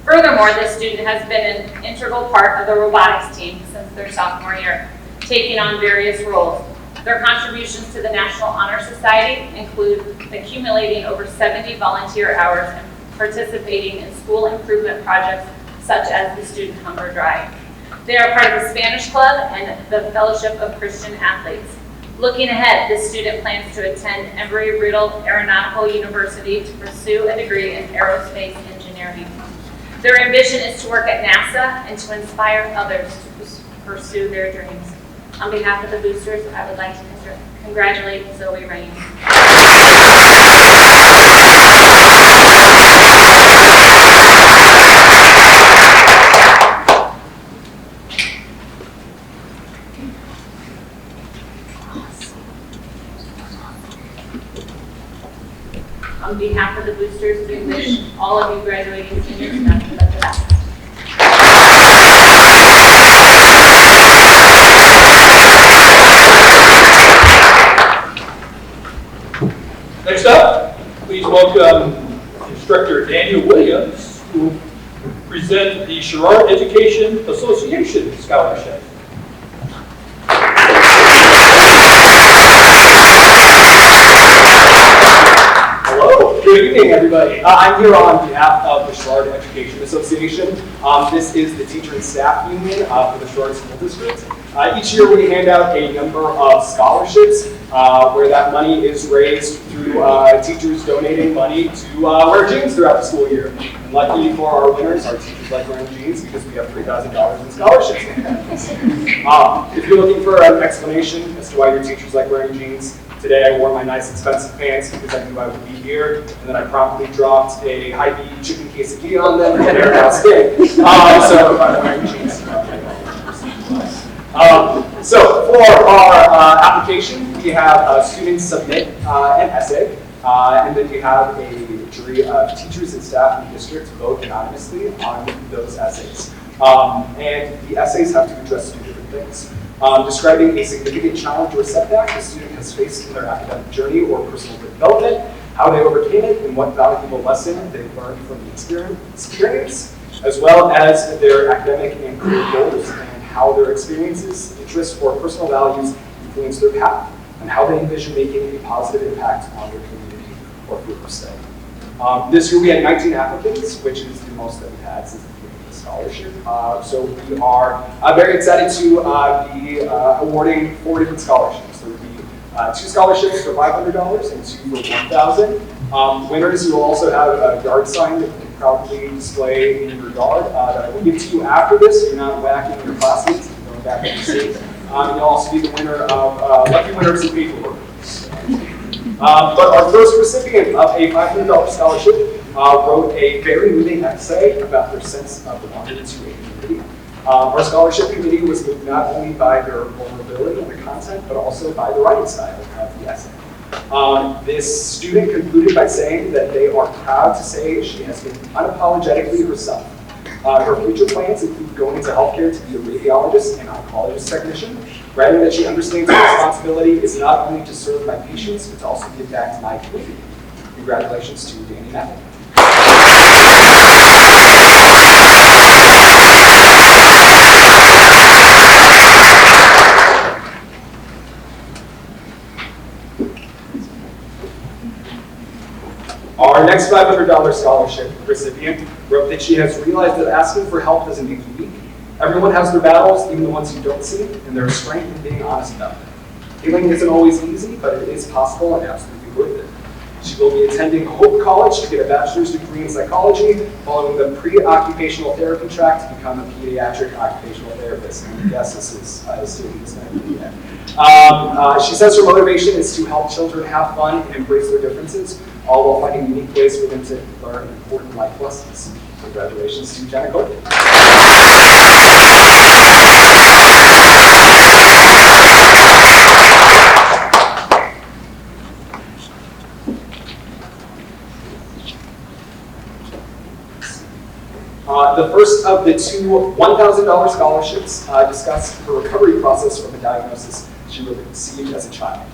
Furthermore, this student has been an integral part of the robotics team since their sophomore year, taking on various roles. Their contributions to the National Honor Society include accumulating over 70 volunteer hours and participating in school improvement projects such as the Student Hunger Drive. They are part of the Spanish Club and the Fellowship of Christian Athletes. Looking ahead, this student plans to attend Embry-Riddle Aeronautical University to pursue a degree in aerospace engineering. Their ambition is to work at NASA and to inspire others to pursue their dreams. On behalf of the boosters, I would like to congratulate Zoe Rain. On behalf of the boosters, we wish all of you graduating seniors nothing but the best. Next up, please welcome Instructor Daniel Williams, who will present the Sherrard Education Association Scholarship. Hello, good evening, everybody. I'm here on behalf of the Sherrard Education Association. This is the teacher and staff union for the Sherrard School District. Each year we hand out a number of scholarships where that money is raised through teachers donating money to wear jeans throughout the school year. And lucky for our winners, our teachers like wearing jeans because we have $3,000 in scholarships. If you're looking for an explanation as to why your teachers like wearing jeans, today I wore my nice expensive pants because I knew I would be here, and then I promptly dropped a high-beef chicken quesadilla on them and they're not staying. So I'm wearing jeans. So for our application, we have students submit an essay, and then we have a jury of teachers and staff in the district vote anonymously on those essays. And the essays have to address two different things. Describing a significant challenge or setback the student has faced in their academic journey or personal development, how they overcame it, and what valuable lesson they learned from the experience, as well as their academic and career goals, and how their experiences, interests, or personal values influence their path, and how they envision making a positive impact on their community or group of study. This year we had 19 applicants, which is the most that we've had since the beginning of the scholarship. So we are very excited to be awarding 4 different scholarships. There would be 2 scholarships for $500 and 2 for $1,000. Winners, you will also have a yard sign that you can proudly display in your yard that I will give to you after this. So you're not whacking your classmates and going back to your seat. You'll also be the winner of lucky winners and paperwork. But our first recipient of a $500 scholarship wrote a very moving essay about their sense of belonging to a community. Our scholarship committee was moved not only by their vulnerability in the content, but also by the writing style of the essay. This student concluded by saying that they are proud to say she has been unapologetically herself. Her future plans include going into healthcare to be a radiologist and oncologist technician, writing that she understands her responsibility is not only to serve my patients, but to also give back to my community. Congratulations to Danny Matthew. Our next $500 scholarship recipient wrote that she has realized that asking for help doesn't make you weak. Everyone has their battles, even the ones you don't see, and there is strength in being honest about them. Healing isn't always easy, but it is possible and absolutely worth it. She will be attending Hope College to get a bachelor's degree in psychology, following the pre-occupational therapy track to become a pediatric occupational therapist. And yes, this is, I assume this might be it. She says her motivation is to help children have fun and embrace their differences, all while finding unique ways for them to learn important life lessons. Congratulations to Jenna Goldman. The first of the two $1,000 scholarships discussed the recovery process from a diagnosis she received as a child.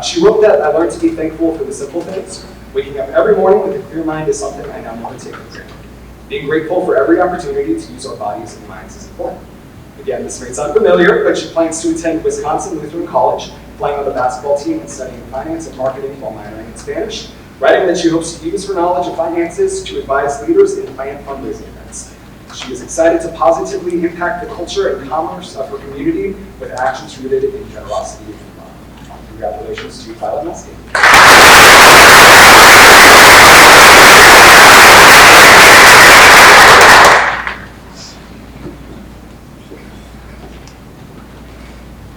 She wrote that I learned to be thankful for the simple things. Waking up every morning with a clear mind is something I now never take for granted. Being grateful for every opportunity to use our bodies and minds is important. Again, this may sound familiar, but she plans to attend Wisconsin Lutheran College, playing on the basketball team and studying finance and marketing while minoring in Spanish, writing that she hopes to use her knowledge of finances to advise leaders and plan fundraising events. She is excited to positively impact the culture and commerce of her community with actions rooted in generosity and love. Congratulations to Violet Melstein.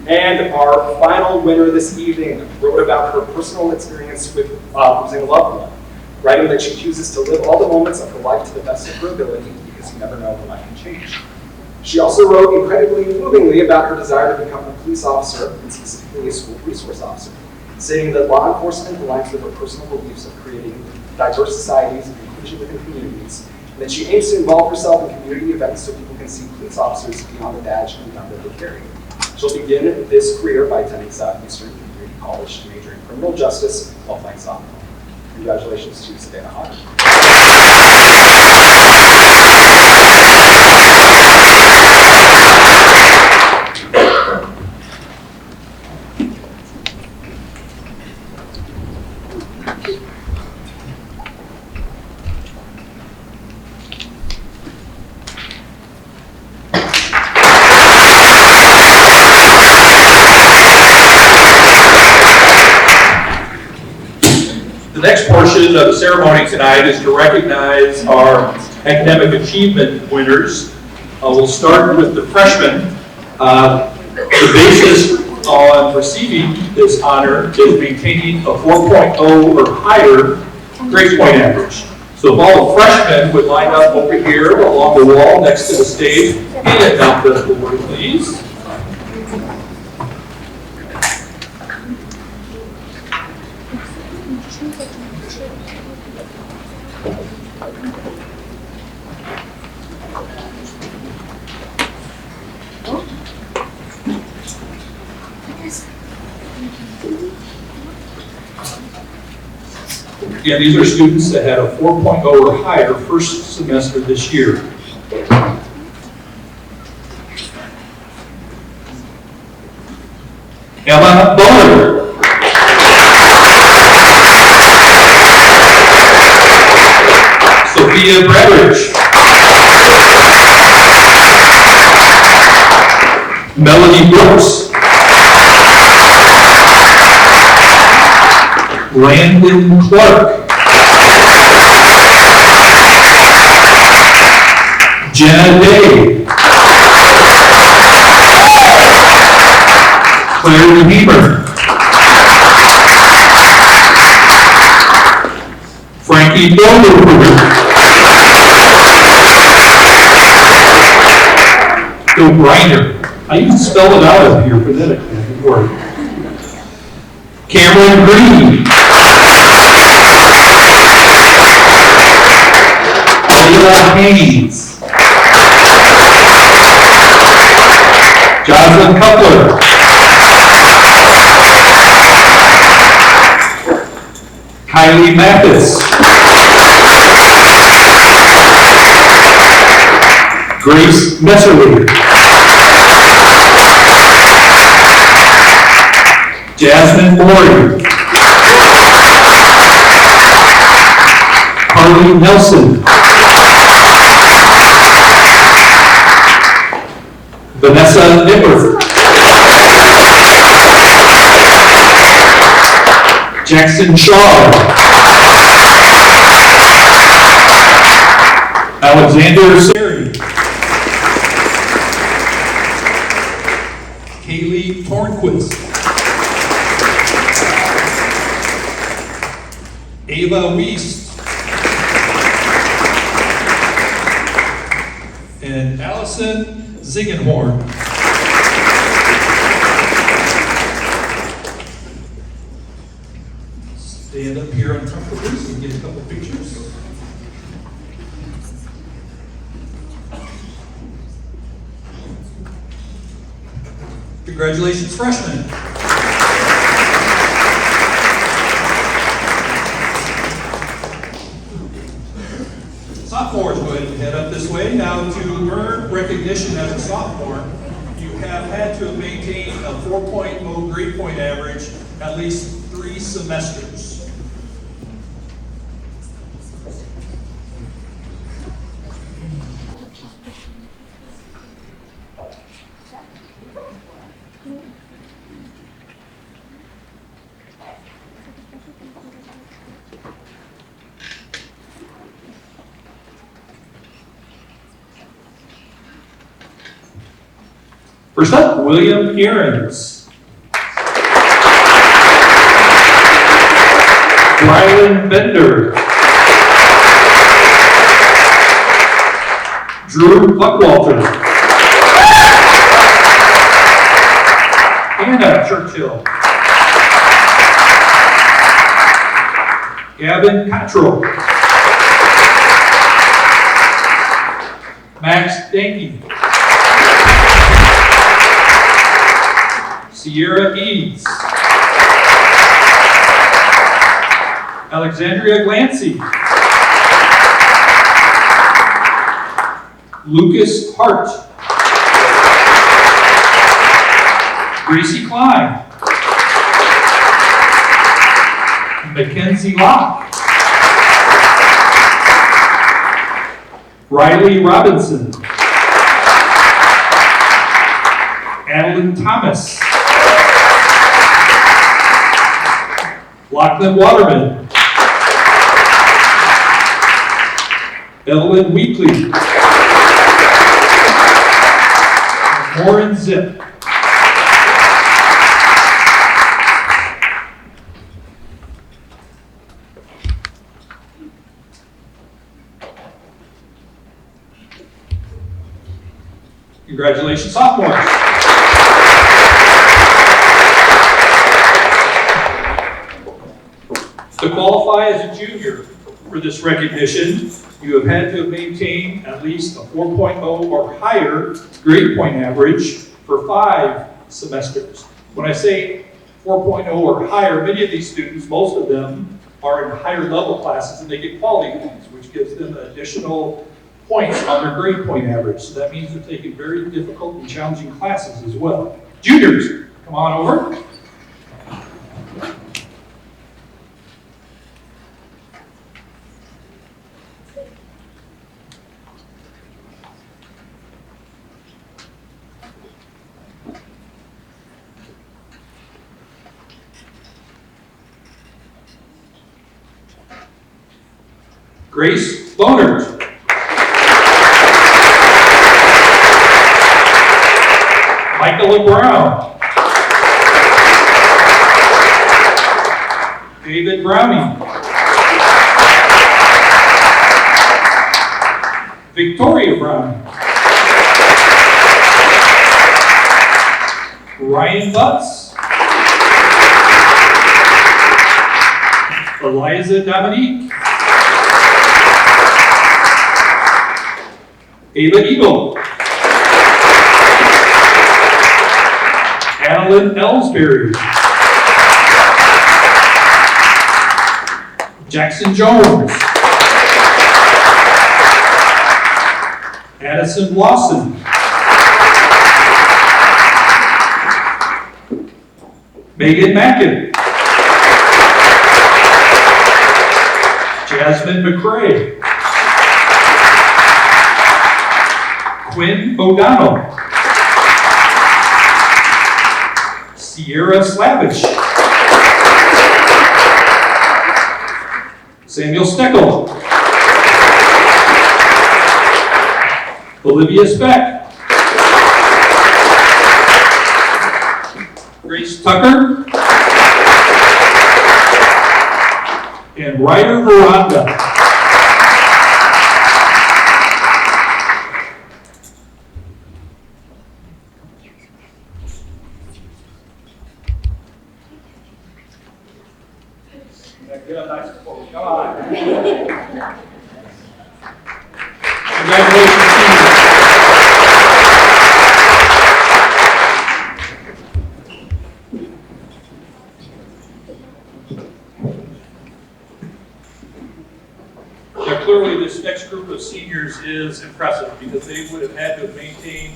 And our final winner this evening wrote about her personal experience with losing a loved one, writing that she chooses to live all the moments of her life to the best of her ability because you never know when life can change. She also wrote incredibly movingly about her desire to become a police officer, and specifically a school resource officer, stating that law enforcement aligns with her personal beliefs of creating diverse societies and inclusion within communities, and that she aims to involve herself in community events so people can see police officers beyond the badge and gun that they carry. She'll begin this career by attending Southeastern Community College to major in criminal justice while playing softball. Congratulations to Savannah Hodge. The next portion of the ceremony tonight is to recognize our academic achievement winners. We'll start with the freshmen. The basis on receiving this honor is maintaining a 4.0 or higher grade point average. So if all the freshmen would line up over here along the wall next to the stage and adopt the award, please. Yeah, these are students that had a 4.0 or higher first semester this year. Emma Boner. Sophia Bradridge. Melanie Brooks. Landon Clark. Jenna Day. Claire Redeemer. Frankie Dolberger. Bill Briner. I used to spell it out of here phonetically. It didn't work. Cameron Green. Leila Haynes. Jonathan Cutler. Kylie Mathis. Grace Messerly. Jasmine Morey. Carly Nelson. Vanessa Nipper. Jackson Shaw. Alexander Seri. Kaylee Tornquist. Ava Wiest. And Allison Ziegenhorn. Stand up here on top of this and get a couple pictures. Congratulations, freshmen. Sophomores, go ahead and head up this way. Now, to earn recognition as a sophomore, you have had to have maintained a 4.0 grade point average at least 3 semesters. First up, William Aarons. Rylan Bender. Drew Buckwalter. Anna Churchill. Gavin Cottrell. Max Danke. Sierra Eads. Alexandria Glancy. Lucas Hart. Gracie Klein. Mackenzie Locke. Riley Robinson. Adeline Thomas. Lachlan Waterman. Evelyn Weekly. Warren Zip. Congratulations, sophomores. To qualify as a junior for this recognition, you have had to maintain at least a 4.0 or higher grade point average for 5 semesters. When I say 4.0 or higher, many of these students, most of them, are in higher level classes and they get quality points, which gives them additional points on their grade point average. So that means they're taking very difficult and challenging classes as well. Juniors, come on over. Grace Bonert. Michaela Brown. David Browning. Victoria Browning. Ryan Butts. Eliza Dominique. Ava Eagle. Adeline Ellsbury. Jackson Jones. Addison Lawson. Megan Mackin. Jasmine McCrae. Quinn O'Donnell. Sierra Slavich. Samuel Steckel. Olivia Speck. Grace Tucker. And Ryder Veranda. Get up nice and forward. Come on. Congratulations, Now, clearly, this next group of seniors is impressive because they would have had to maintain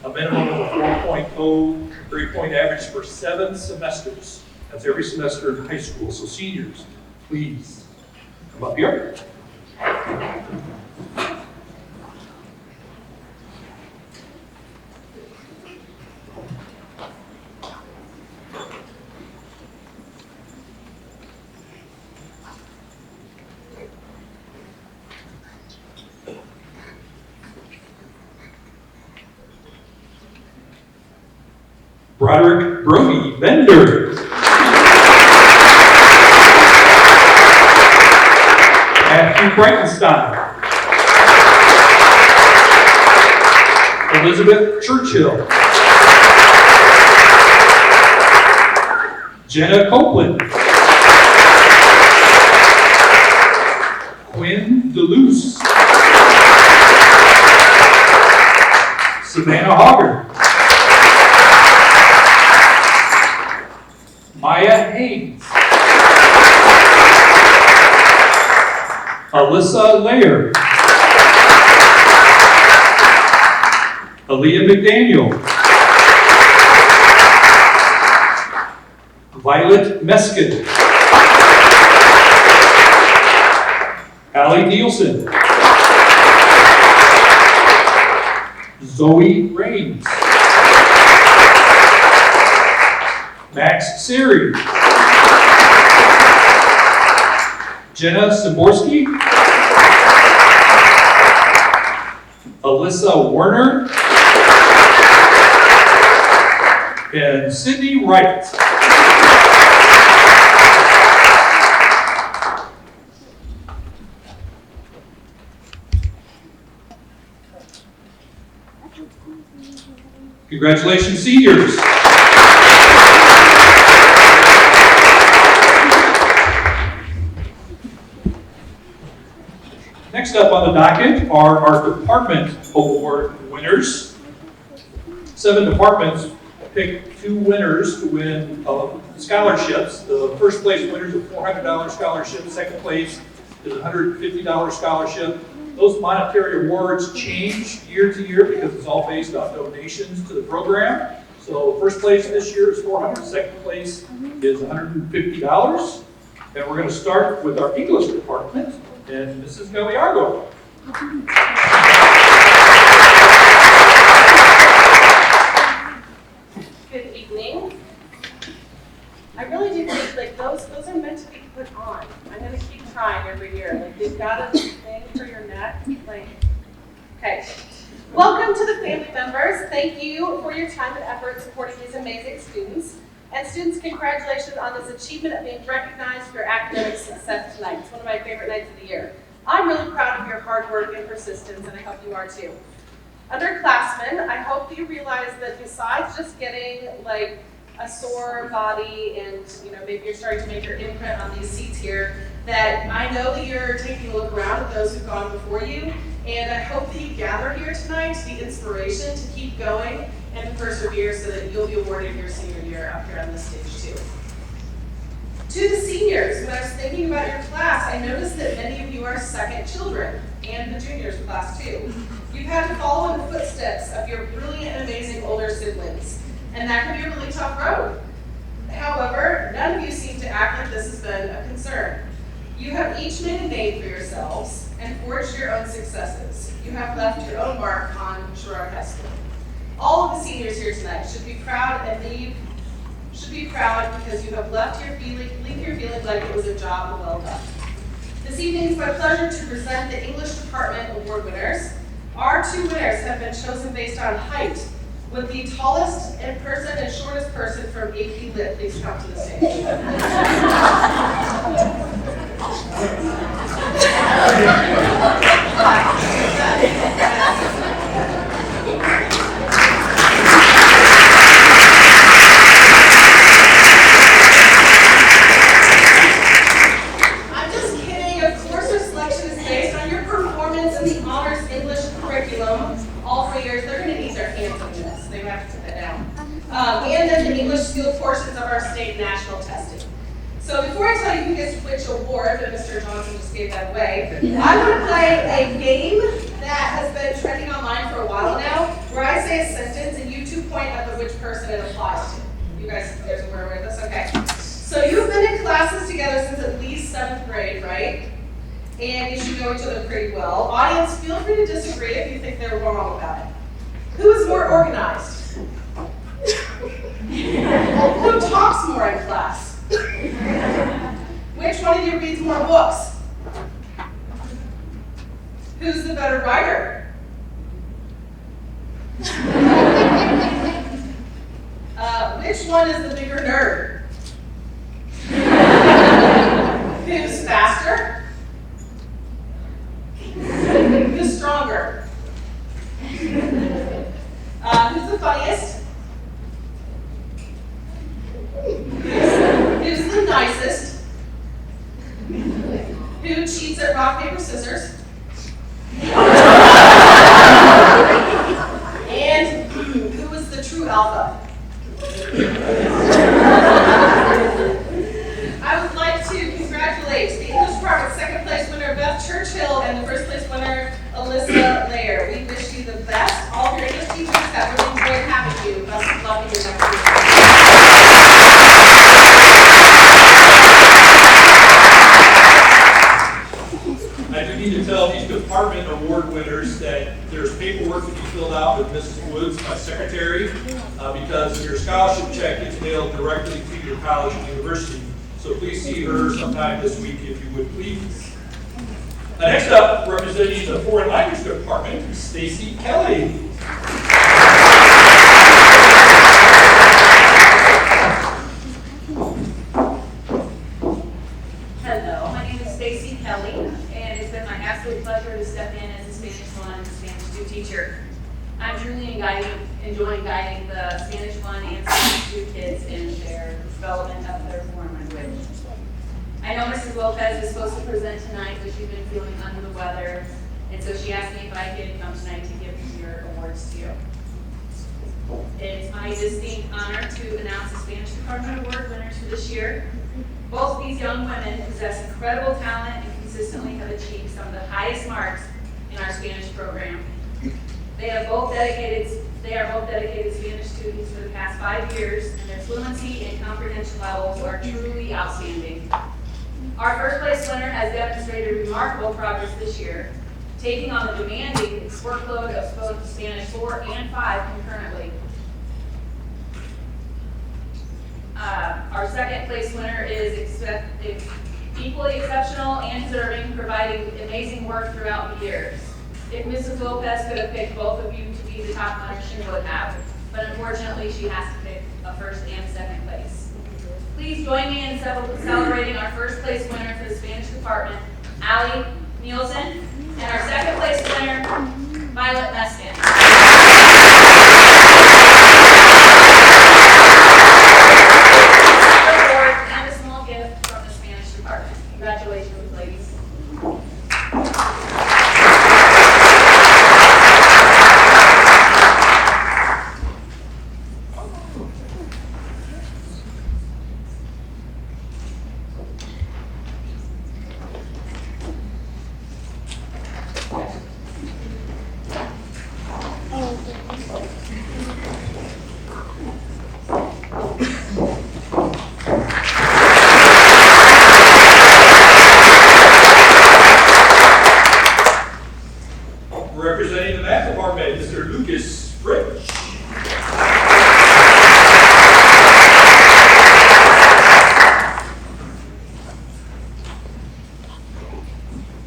a minimum of a 4.0 grade-point average for 7 semesters. That's every semester in high school. So seniors, please come up here. Broderick Brody Bender. Matthew Breitenstein. Elizabeth Churchill. Jenna Copeland. Quinn DeLuce. Savannah Hogger. Maya Haynes. Alyssa Lair. Aaliyah McDaniel. Violet Meskin. Allie Nielsen. Zoe Raines. Max Siri. Jenna Simborski. Alyssa Werner. And Sydney Wright. Congratulations, seniors. Next up on the docket are our department award winners. 7 departments picked 2 winners to win scholarships. The first place winners a $400 scholarship. Second place is a $150 scholarship. Those monetary awards change year to year because it's all based on donations to the program. So first place this year is $400. Second place is $150. And we're going to start with our English department and Mrs. Galliardo. Good evening. I really do think like those are meant to be put on. I'm gonna keep trying every year. Like they've got a thing for your neck. Like, okay. Welcome to the family members. Thank you for your time and effort supporting these amazing students. And students, congratulations on this achievement of being recognized for your academic success tonight. It's one of my favorite nights of the year. I'm really proud of your hard work and persistence, and I hope you are too. Underclassmen, I hope you realize that besides just getting like a sore body and maybe you're starting to make your imprint on these seats here, that I know that you're taking a look around at those who've gone before you, and I hope that you gather here tonight to be inspiration to keep going and to persevere so that you'll be awarded your senior year up here on this stage too. To the seniors, when I was thinking about your class, I noticed that many of you are second children, and the juniors class too. You've had to follow in the footsteps of your brilliant and amazing older siblings, and that can be a really tough road. However, none of you seem to act like this has been a concern. You have each made a name for yourselves and forged your own successes. You have left your own mark on Sherrard High School. All of the seniors here tonight should be proud because you have leave here feeling like it was a job well done. This evening it's my pleasure to present the English Department Award winners. Our two winners have been chosen based on height, with the tallest in person and shortest person from AP Lit. Please come to the stage. I'm just kidding. Of course, our selection is based on your performance in the honors English curriculum. All 3 years, they're going to need their hands on this. They have to put that down. And then the English skill portions of our state national testing. So before I tell you who gets which award, and Mr. Johnson just gave that away, I want to play a game that has been trending online for a while now, where I say a sentence and you two point at which person it applies to. You guys aware of this? Okay. So you've been in classes together since at least 7th grade, right? And you should know each other pretty well. Audience, feel free to disagree if you think they're wrong about it. Who is more organized? Who talks more in class? Which one of you reads more books? Who's the better writer? Which one is the bigger nerd? Who's faster? Who's stronger? Who's the funniest? Who's the nicest? Who cheats at rock, paper, scissors? And who is the true alpha? I would like to congratulate the English Department second place winner Beth Churchill and the first place winner Alyssa Lair. We wish you the best. All of your English teachers have really enjoyed having you. Best of luck in your next year. I do need to tell these department award winners that there's paperwork to be filled out with Mrs. Woods, my secretary, because your scholarship check gets mailed directly to your college and university. So please see her sometime this week if you would please. Next up, representing the foreign language department, Stacy Kelly. Hello, my name is Stacy Kelly, and it's been my absolute pleasure to step in as a Spanish 1 and Spanish 2 teacher. I'm truly enjoying guiding the Spanish 1 and Spanish 2 kids in their development of their foreign language. I know Mrs. Lopez is supposed to present tonight, but she's been feeling under the weather, and so she asked me if I could come tonight to give your awards to you. It's my distinct honor to announce the Spanish Department Award winners for this year. Both these young women possess incredible talent and consistently have achieved some of the highest marks in our Spanish program. They are both dedicated Spanish students for the past 5 years, and their fluency and comprehension levels are truly outstanding. Our first place winner has demonstrated remarkable progress this year, taking on the demanding workload of both Spanish 4 and 5 concurrently. Our second place winner is equally exceptional and deserving, providing amazing work throughout the years. If Mrs. Lopez could have picked both of you to be the top winners, she would have, but unfortunately she has to pick a first and second place. Please join me in celebrating our first place winner for the Spanish department, Allie Nielsen, and our second place winner, Violet Meskin. And a small gift from the Spanish department. Congratulations, ladies.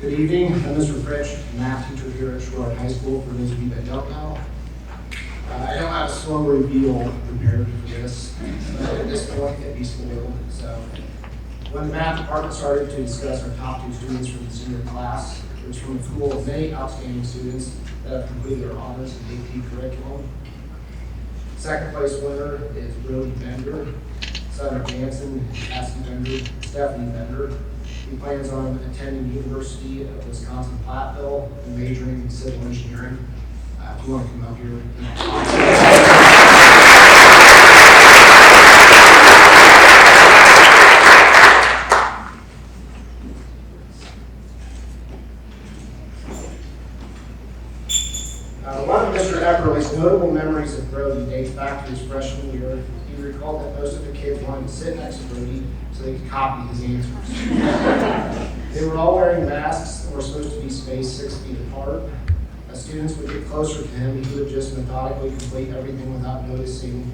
Good evening, I'm Mr. Fritsch, math teacher here at Sherrard High School, for those of you that don't know. I don't have a slow reveal prepared for this, but at this point it'd be spoiled. So when the math department started to discuss our top 2 students from the senior class, it was from a pool of many outstanding students that have completed their honors in AP curriculum. Second place winner is Brody Bender, son of Nansen, Cassie Bender, Stephanie Bender. He plans on attending University of Wisconsin-Platteville and majoring in civil engineering. If you want to come up here. One of Mr. Epperly's notable memories of Brody dates back to his freshman year. He recalled that most of the kids wanted to sit next to Brody so they could copy his answers. They were all wearing masks and were supposed to be spaced 6 feet apart. As students would get closer to him, he would just methodically complete everything without noticing.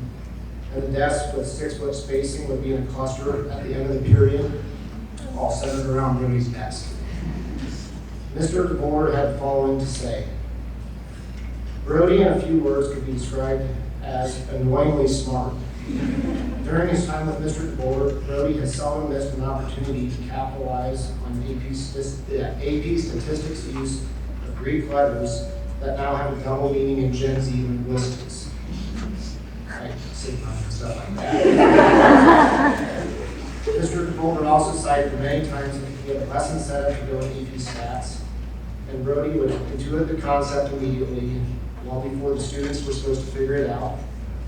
And the desks with 6-foot spacing would be in a cluster at the end of the period, all centered around Brody's desk. Mr. DeBoer had the following to say. Brody, in a few words, could be described as annoyingly smart. During his time with Mr. DeBoer, Brody has seldom missed an opportunity to capitalize on AP statistics use of Greek letters that now have a double meaning in Gen Z linguistics. Right? Sigma and stuff like that. Mr. DeBoer also cited many times that he had a lesson set up to go in AP stats, and Brody would intuit the concept immediately, well before the students were supposed to figure it out,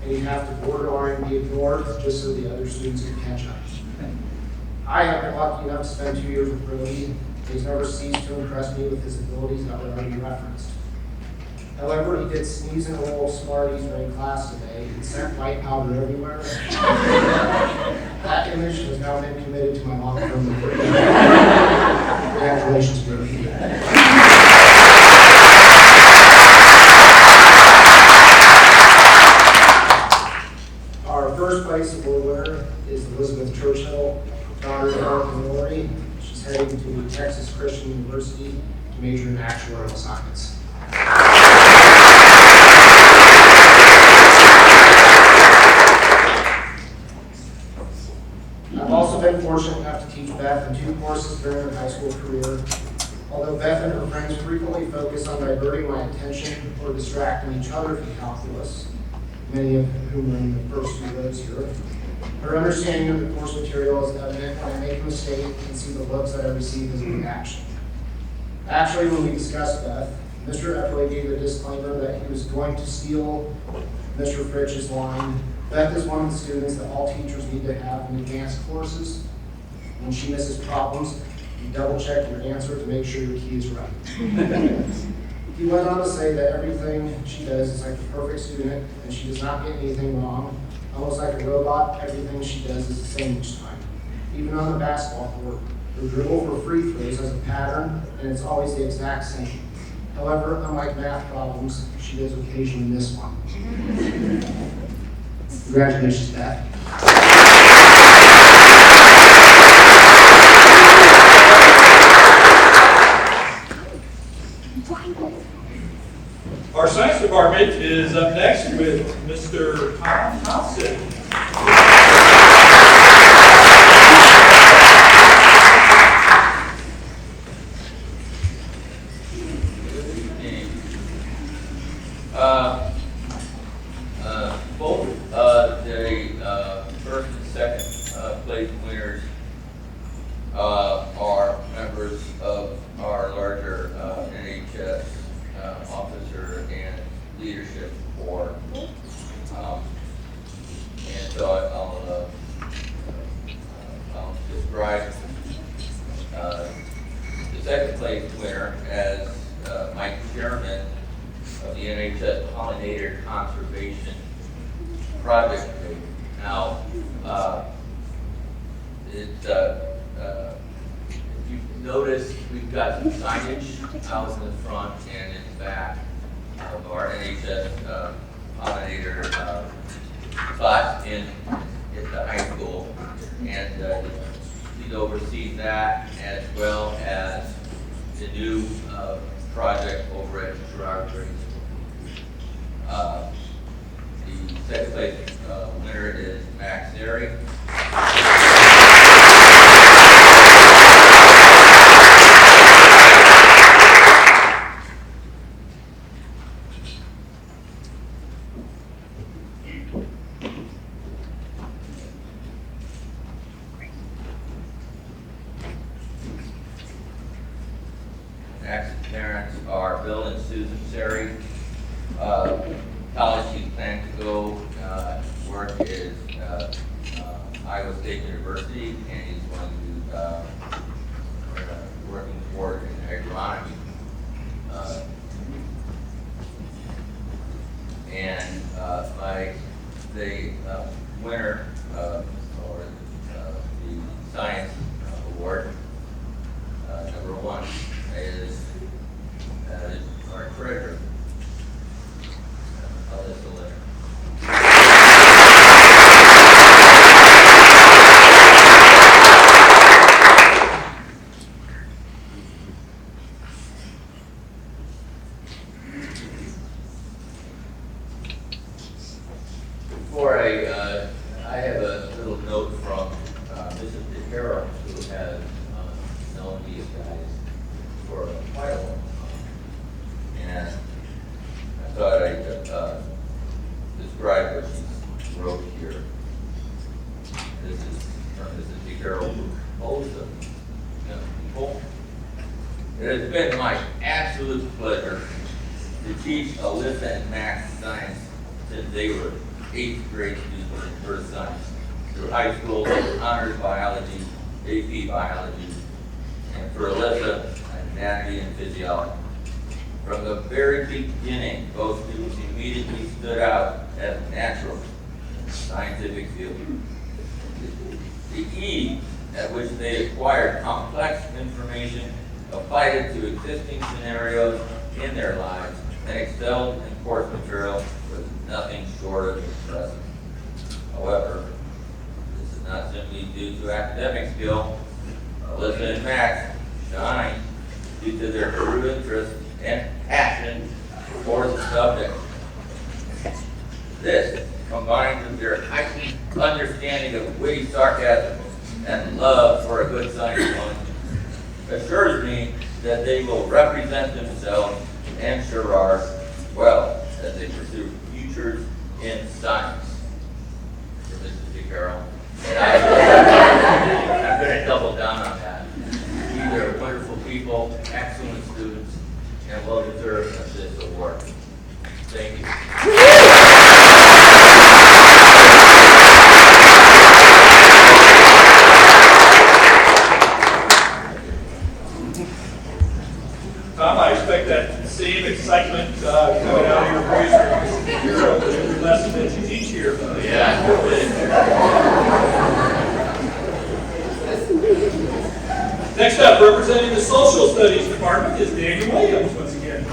and he'd have to borderline be ignored just so the other students could catch up. I have been lucky enough to spend 2 years with Brody. He's never ceased to impress me with his abilities that were already referenced. However, he did sneeze in a little Smarties during class today and sent white powder everywhere. That image has now been committed to my long-term memory. Congratulations, Brody. Our first place award winner is Elizabeth Churchill, daughter of Eric and Lori. She's heading to Texas Christian University to major in actuarial science. I've also been fortunate enough to teach Beth in 2 courses during her high school career. Although Beth and her friends frequently focus on diverting my attention or distracting each other from calculus, many of whom are in the first 2 rows here, her understanding of the course material is evident when I make a mistake and see the looks that I receive as a reaction. Actually, when we discussed Beth, Mr. Epperly gave a disclaimer that he was going to steal Mr. Fritsch's line. Beth is one of the students that all teachers need to have in advanced courses. When she misses problems, you double check your answer to make sure your key is right. He went on to say that everything she does is like the perfect student and she does not get anything wrong. Almost like a robot, everything she does is the same each time. Even on the basketball court, her dribble for free throws has a pattern and it's always the exact same. However, unlike math problems, she does occasionally miss one. Congratulations, Beth. Our science department is up next with Mr. Tom Thompson. Both the first and second place winners are members of our larger NHS officer and leadership board. And so I'll describe the second place winner as my chairman of the NHS Pollinator Conservation Project. Now, if you notice, we've got some signage out in the front and in the back of our NHS pollinator spot at the high school, and he oversees that as well as the new project over at Sherrard High School. The second place winner is Max Neri. Max's parents are Bill and Susan Sherry. College he plans to go work is Iowa State University, and he's going to working toward in agronomy. And the winner or the science award, number one, is our treasurer, Alyssa Litter. Before I have a little note from Mrs. DeHara, who has known these guys for quite a long time. And I thought I'd describe what she wrote here. This is from Mrs. DeHara, who holds them young people. It has been my absolute pleasure to teach Alyssa and Max science since they were 8th grade students in first science through high school, honors biology, AP biology, and for Alyssa, anatomy and physiology. From the very beginning, both students immediately stood out as natural in the scientific field. The ease at which they acquired complex information, applied it to existing scenarios in their lives, and excelled in course material was nothing short of impressive. However, this is not simply due to academic skill. Alyssa and Max shine due to their true interest and passion for the subject. This, combined with their heightened understanding of witty sarcasm and love for a good science fun, assures me that they will represent themselves and Sherrard well as they pursue futures in science. For Mrs. DeCarroll, and I'm going to double down on that. These are wonderful people, excellent students, and well deserved of this award. Thank you. Tom, I expect that same excitement coming out of your voice for every lesson that you teach here. Yeah. Next up, representing the Social Studies Department is Daniel Williams once again.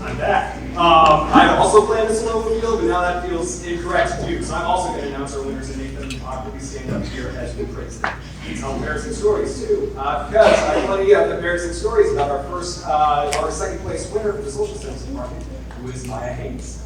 I'm back. I also planned to slow the field, but now that feels incorrect to do. So I'm also going to announce our winners and make them awkwardly stand up here as we praise them. And tell embarrassing stories too, because I have plenty of embarrassing stories about our second place winner for the Social Studies Department, who is Maya Haynes.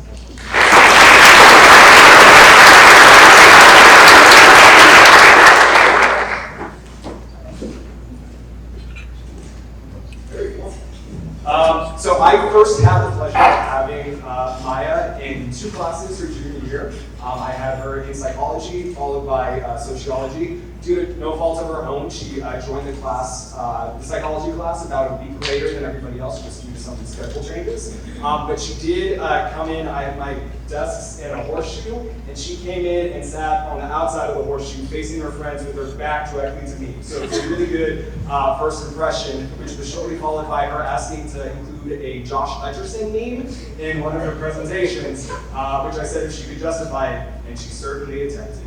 So I first had the pleasure of having Maya in 2 classes her junior year. I had her in psychology, followed by sociology. Due to no fault of her own, she joined the class, the psychology class, about a week later than everybody else, just due to some schedule changes. But she did come in. I had my desks in a horseshoe, and she came in and sat on the outside of the horseshoe, facing her friends with her back directly to me. So it's a really good first impression, which was shortly followed by her asking to include a Josh Hutcherson meme in one of her presentations, which I said if she could justify it, and she certainly attempted to.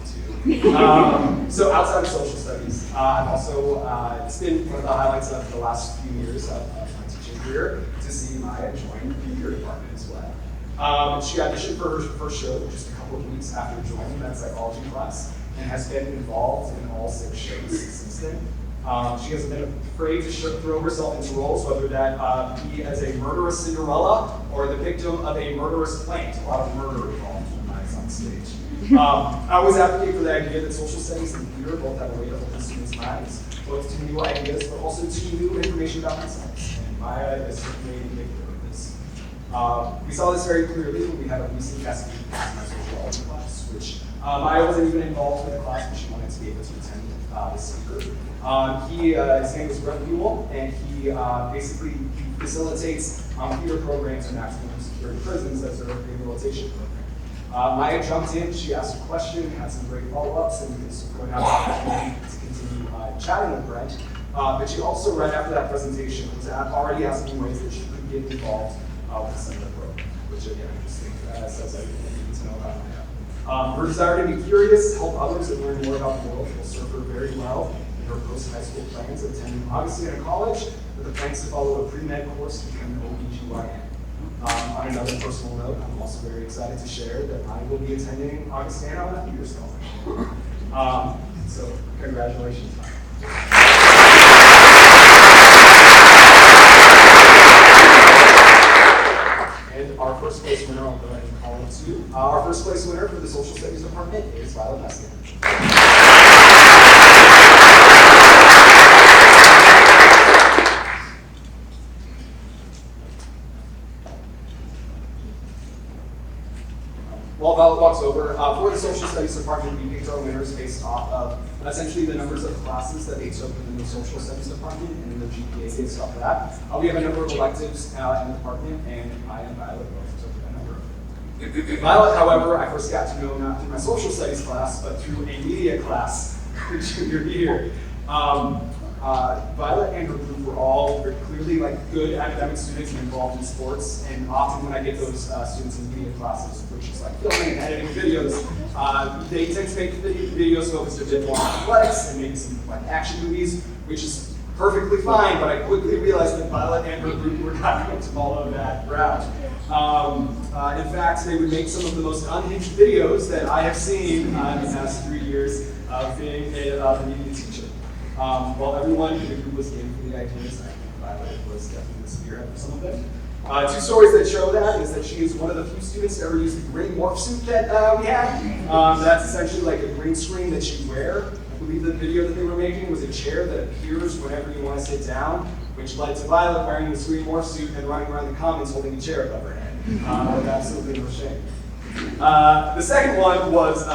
So outside of social studies, I've also, it's been one of the highlights of the last few years of my teaching career to see Maya join the theater department as well. She auditioned for her first show just a couple of weeks after joining that psychology class and has been involved in all 6 shows since then. She hasn't been afraid to throw herself into roles, whether that be as a murderous Cinderella or the victim of a murderous plant. A lot of murder involved when I was on stage. I always advocate for the idea that social studies and theater both have a way to open students' minds, both to new ideas, but also to new information about themselves. And Maya is certainly a big part of this. We saw this very clearly when we had a recent guest speaker in our sociology class, which Maya wasn't even involved with the class, but she wanted to be able to attend the speaker. His name is Brett Buell, and he basically facilitates theater programs in maximum security prisons as their rehabilitation program. Maya jumped in, she asked a question, had some great follow-ups, and was going to have the opportunity to continue chatting with Brent. But she also, right after that presentation, was already asking ways that she could get involved with the seminar program, which again, I just think says everything you need to know about Maya. Her desire to be curious, help others, and learn more about the world will serve her very well in her post-high school plans, attending Augustana College with the plans to follow a pre-med course to become an OBGYN. On another personal note, I'm also very excited to share that I will be attending Augustana on a theater scholarship. So congratulations. And our first place winner, I'll go ahead and call it too. Our first place winner for the Social Studies Department is Violet Meskin. While Violet walks over, for the Social Studies Department, we picked our winners based off of essentially the numbers of classes that they took within the Social Studies Department and the GPA based off of that. We have a number of electives in the department, and I and Violet both took a number of them. Violet, however, I first got to know not through my Social Studies class, but through a media class her junior year. Violet and her group were all very clearly good academic students and involved in sports, and often when I get those students in media classes, which is filming and editing videos, they tend to make videos focused a bit more on athletics and maybe some action movies, which is perfectly fine, but I quickly realized that Violet and her group were not going to follow that route. In fact, they would make some of the most unhinged videos that I have seen in the past 3 years of being a media teacher. While everyone in the group was game for the ideas, I think Violet was definitely the spearhead for some of them. 2 stories that show that is that she is one of the few students to ever use the green morph suit that we had. That's essentially a green screen that you wear. I believe the video that they were making was a chair that appears whenever you want to sit down, which led to Violet wearing this green morph suit and running around the commons holding a chair above her head. With absolutely no shame. The second one was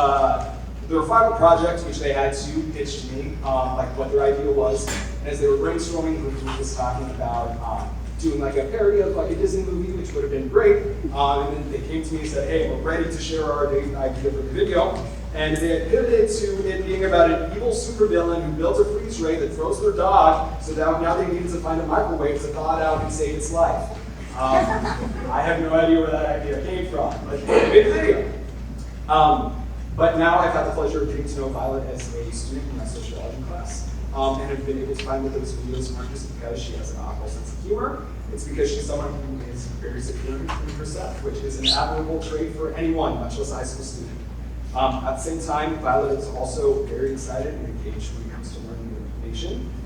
the refinement project, which they had to pitch to me, what their idea was. And as they were brainstorming, the group was talking about doing a parody of a Disney movie, which would have been great. And then they came to me and said, hey, we're ready to share our idea for the video. And they had pivoted to it being about an evil supervillain who built a freeze ray that throws their dog, so that now they needed to find a microwave to thaw it out and save its life. I have no idea where that idea came from, but they made the video. But now I've had the pleasure of getting to know Violet as a student in my sociology class, and have been able to find that those videos aren't just because she has an awful sense of humor, it's because she's someone who is very secure in herself, which is an admirable trait for anyone, much less a high school student. At the same time, Violet is also very excited and engaged when it comes to learning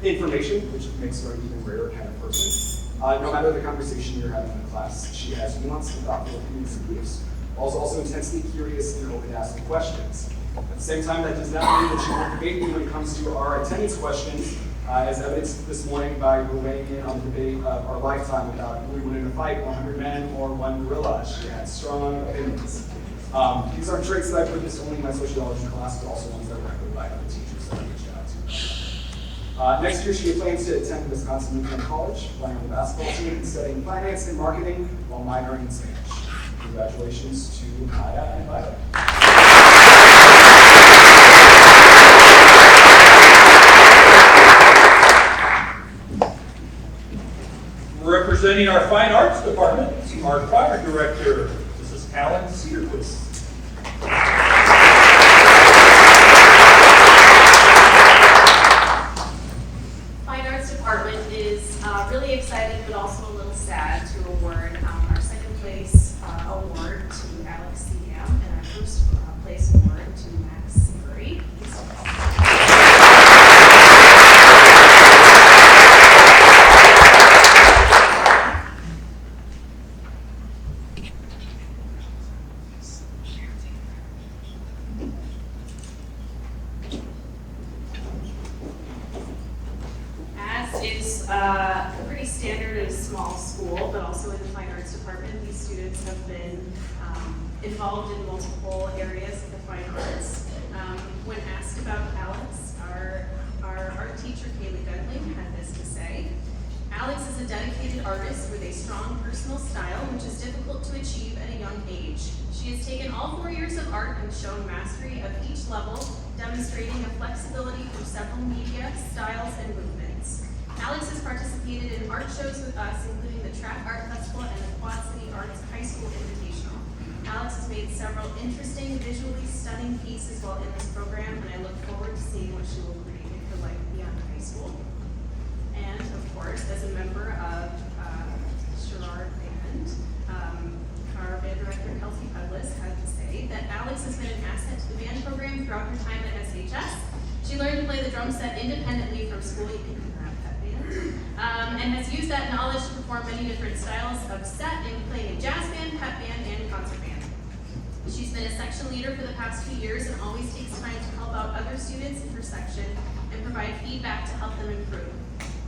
information, which makes her an even rarer kind of person. No matter the conversation you're having in the class, she has nuanced and thoughtful opinions and beliefs. Also intensely curious and open to asking questions. At the same time, that does not mean that she won't debate me when it comes to our attendance questions, as evidenced this morning by her weighing in on the debate of our lifetime about who would win in a fight, 100 men or 1 gorilla. She had strong opinions. These are traits that I've witnessed only in my sociology class, but also ones that were echoed by other teachers that I reached out to. Next year, she plans to attend Wisconsin Lutheran College, playing on the basketball team, studying finance and marketing while minoring in Spanish. Congratulations to Maya and Violet. Representing our Fine Arts Department, our choir director, Mrs. Alan Cedarquist. Fine Arts Department is really excited, but also a little sad to award our second place award was pretty standard at a small school, but also in the fine arts department. These students have been involved in multiple areas of the fine arts. When asked about Alex, our art teacher, Kaylee Bentley, had this to say. Alex is a dedicated artist with a strong personal style, which is difficult to achieve at a young age. She has taken all 4 years of art and shown mastery of each level, demonstrating a flexibility from several media, styles, and movements. Alex has participated in art shows with us, including the Track Art Festival and the Quad City Arts High School Invitational. Alex has made several interesting, visually stunning pieces while in this program, and I look forward to seeing what she will create in her life beyond high school. And of course, as a member of Sherrard Band, our band director, Kelsey Pudlis, had to say that Alex has been an asset to the band program throughout her time at SHS. She learned to play the drum set independently from school, you can have that band, and has used that knowledge to perform many different styles of set in playing in jazz band, pep band, and concert band. She's been a section leader for the past 2 years and always takes time to help out other students in her section and provide feedback to help them improve.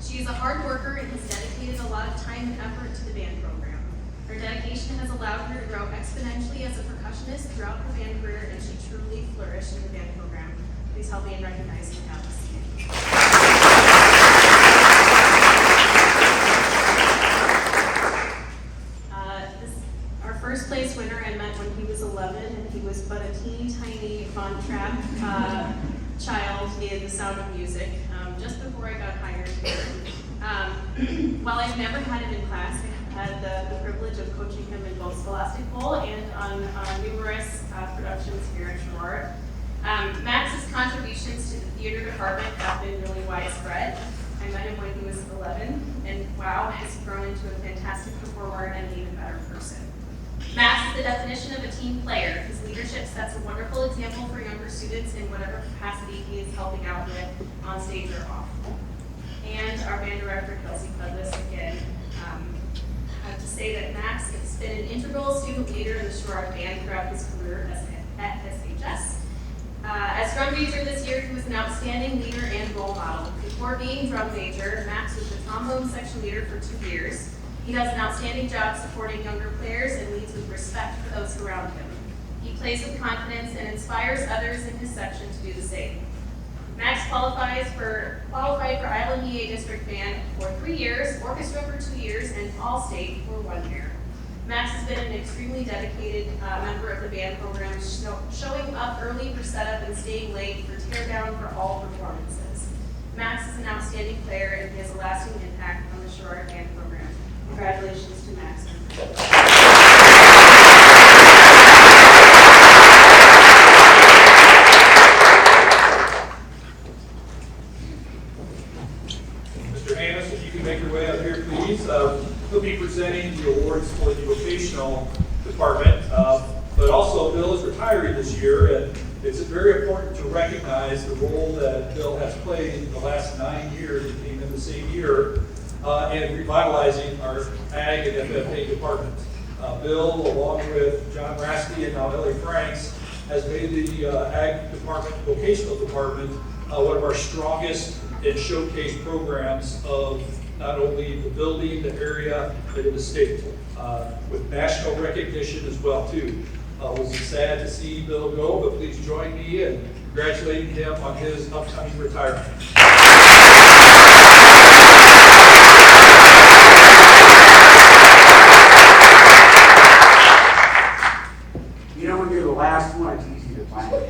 She is a hard worker and has dedicated a lot of time and effort to the band program. Her dedication has allowed her to grow exponentially as a percussionist throughout her band career, and she truly flourished in the band program. Please help me in recognizing Alex. Our first place winner I met when he was 11, and he was but a teeny tiny Von Trapp child in The Sound of Music, just before I got hired here. While I've never had him in class, I had the privilege of coaching him in both Scholastic Bowl and on numerous productions here at Sherrard. Max's contributions to the theater department have been really widespread. I met him when he was 11, and wow, has grown into a fantastic performer and an even better person. Max is the definition of a team player. His leadership sets a wonderful example for younger students in whatever capacity he is helping out with, on stage or off. And our band director, Kelsey Pudlis, again, had to say that Max has been an integral student leader in the Sherrard Band throughout his career at SHS. As drum major this year, he was an outstanding leader and role model. Before being drum major, Max was the trombone section leader for 2 years. He does an outstanding job supporting younger players and leads with respect for those around him. He plays with confidence and inspires others in his section to do the same. Max qualified for Island EA District Band for 3 years, orchestra for 2 years, and All-State for 1 year. Max has been an extremely dedicated member of the band program, showing up early for setup and staying late for teardown for all performances. Max is an outstanding player and he has a lasting impact on the Sherrard Band program. Congratulations to Max. Mr. Hannes, if you can make your way up here, please. He'll be presenting the awards for the vocational department, but also Bill is retiring this year, and it's very important to recognize the role that Bill has played in the last 9 years, it came in the same year, in revitalizing our Ag and FFA department. Bill, along with John Rasky and now Ellie Franks, has made the Ag department, vocational department, one of our strongest and showcase programs of not only the building, the area, but in the state, with national recognition as well too. We'll be sad to see Bill go, but please join me in congratulating him on his upcoming retirement. You know, when you're the last one, it's easy to find it.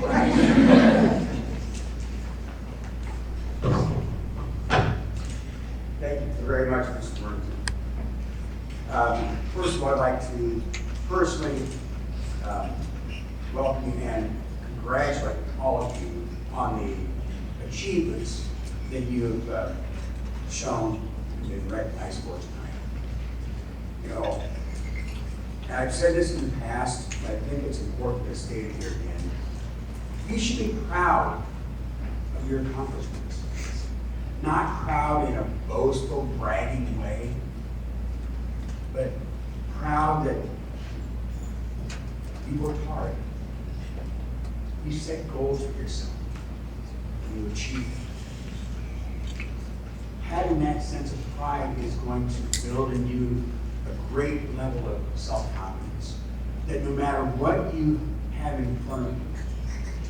Thank you very much, Mr. Worthington. First of all, I'd like to personally welcome you and congratulate all of you on the achievements that you have shown and been recognized for tonight. You know, and I've said this in the past, but I think it's important to state it here again. You should be proud of your accomplishments. Not proud in a boastful, bragging way, but proud that you worked hard. You set goals for yourself, and you achieved them. having that sense of pride is going to build in you a great level of self-confidence. That no matter what you have in front of you,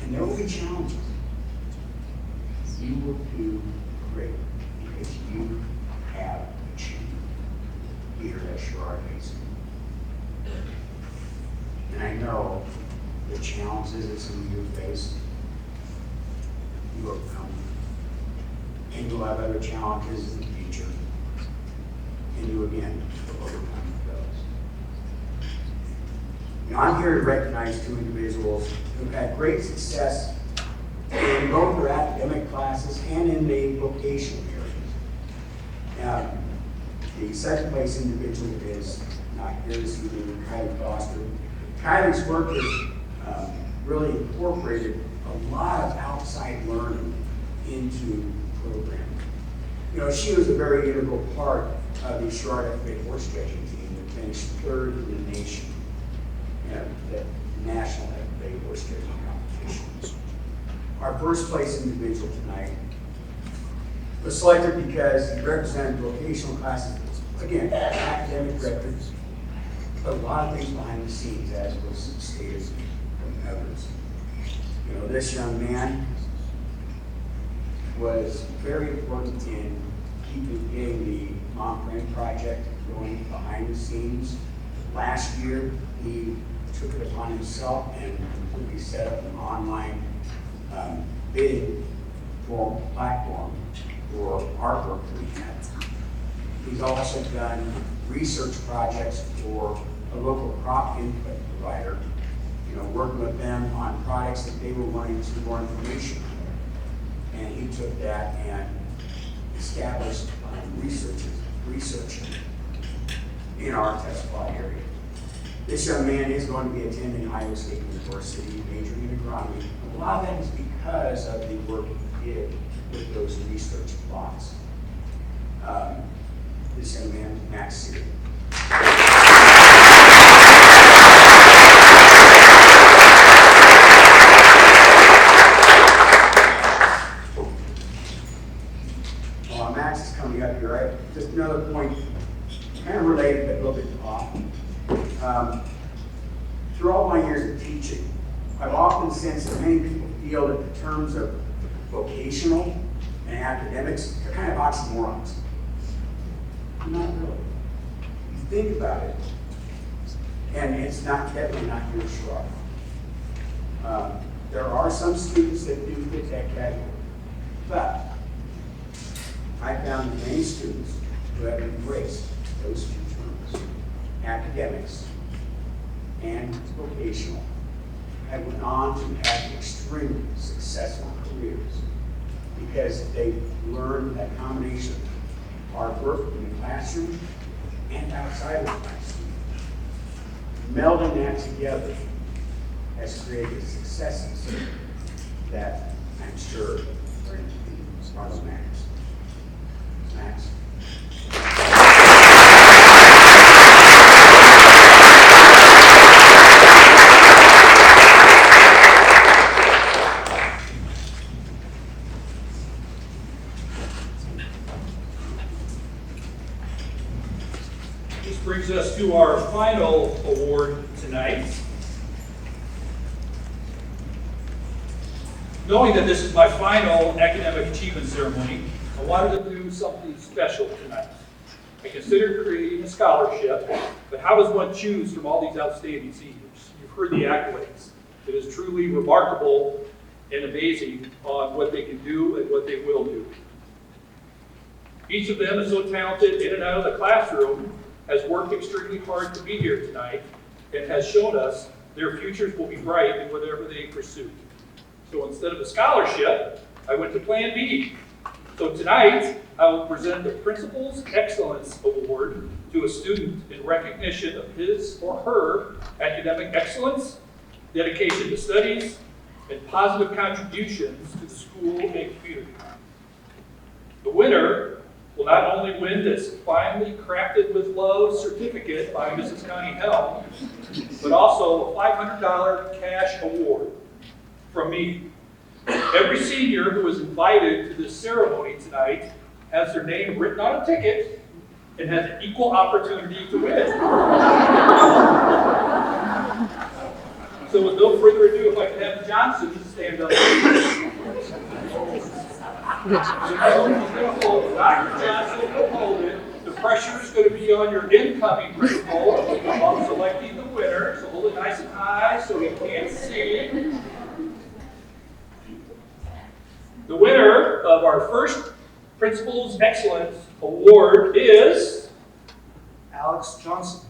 and there will be challenges, you will do great because you have achieved here at Sherrard High School. And I know the challenges that some of you face, you overcome them. And you'll have other challenges in the future. And you again will overcome those. You know, I'm here to recognize two individuals who've had great success in both their academic classes and in the vocational areas. The second place individual is not here this evening, Kylie Foster. Kylie's work has really incorporated a lot of outside learning into programming. You know, she was a very integral part of the Sherrard FFA horse judging team that finished third in the nation at the National FFA horse judging competition. Our first place individual tonight was selected because he represented vocational classes, again, academic records, but a lot of things behind the scenes, as was stated from others. You know, this young man was very important in getting the Mom Print project going behind the scenes. Last year, he took it upon himself and completely set up an online bidding platform for artwork that we had. He's also done research projects for a local crop input provider, you know, working with them on products that they were wanting to more information on. And he took that and established research in our test plot area. This young man is going to be attending Iowa State University, majoring in agronomy. A lot of that is because of the work he did with those research plots. This young man, Max Sealy. While Max is coming up here, right? Just another point, kind of related but a little bit off. Through all my years of teaching, I've often sensed that many people feel that the terms of vocational and academics are kind of oxymorons. Not really. You think about it, and it's definitely not your Sherrard. There are some students that do fit that category, but I found many students who have embraced those two terms, academics and vocational, have went on to have extremely successful careers because they've learned that combination of hard work in the classroom and outside of the classroom. Melding that together has created a success that I'm sure are going to be part of Max. Max. This brings us to our final award tonight. Knowing that this is my final academic achievement ceremony, I wanted to do something special tonight. I considered creating a scholarship, but how does one choose from all these outstanding seniors? You've heard the accolades. It is truly remarkable and amazing on what they can do and what they will do. Each of them is so talented in and out of the classroom, has worked extremely hard to be here tonight, and has shown us their futures will be bright in whatever they pursue. So instead of a scholarship, I went to Plan B. So tonight, I will present the Principal's Excellence Award to a student in recognition of his or her academic excellence, dedication to studies, and positive contributions to the school and community. The winner will not only win this finely crafted with love certificate by Mrs. Connie Helm, but also a $500 cash award from me. Every senior who was invited to this ceremony tonight has their name written on a ticket and has an equal opportunity to win. So with no further ado, if I could have Johnson stand up. Dr. Johnson will hold it. The pressure is going to be on your incoming principal while selecting the winner. So hold it nice and high so he can't see. The winner of our first Principal's Excellence Award is Alex Johnson.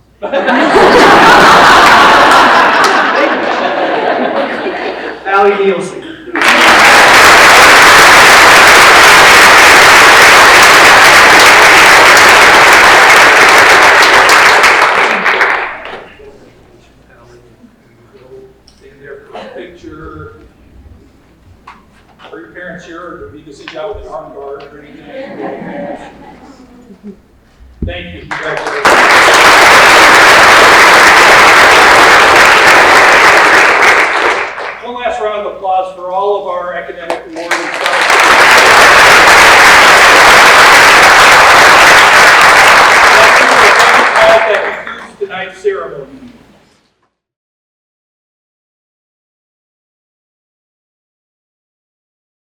Allie Nielsen. in there for a picture. Are your parents here, or do we need to sit down with an arm guard or anything? Thank you. Congratulations. One last round of applause for all of our academic awards. That concludes tonight's ceremony.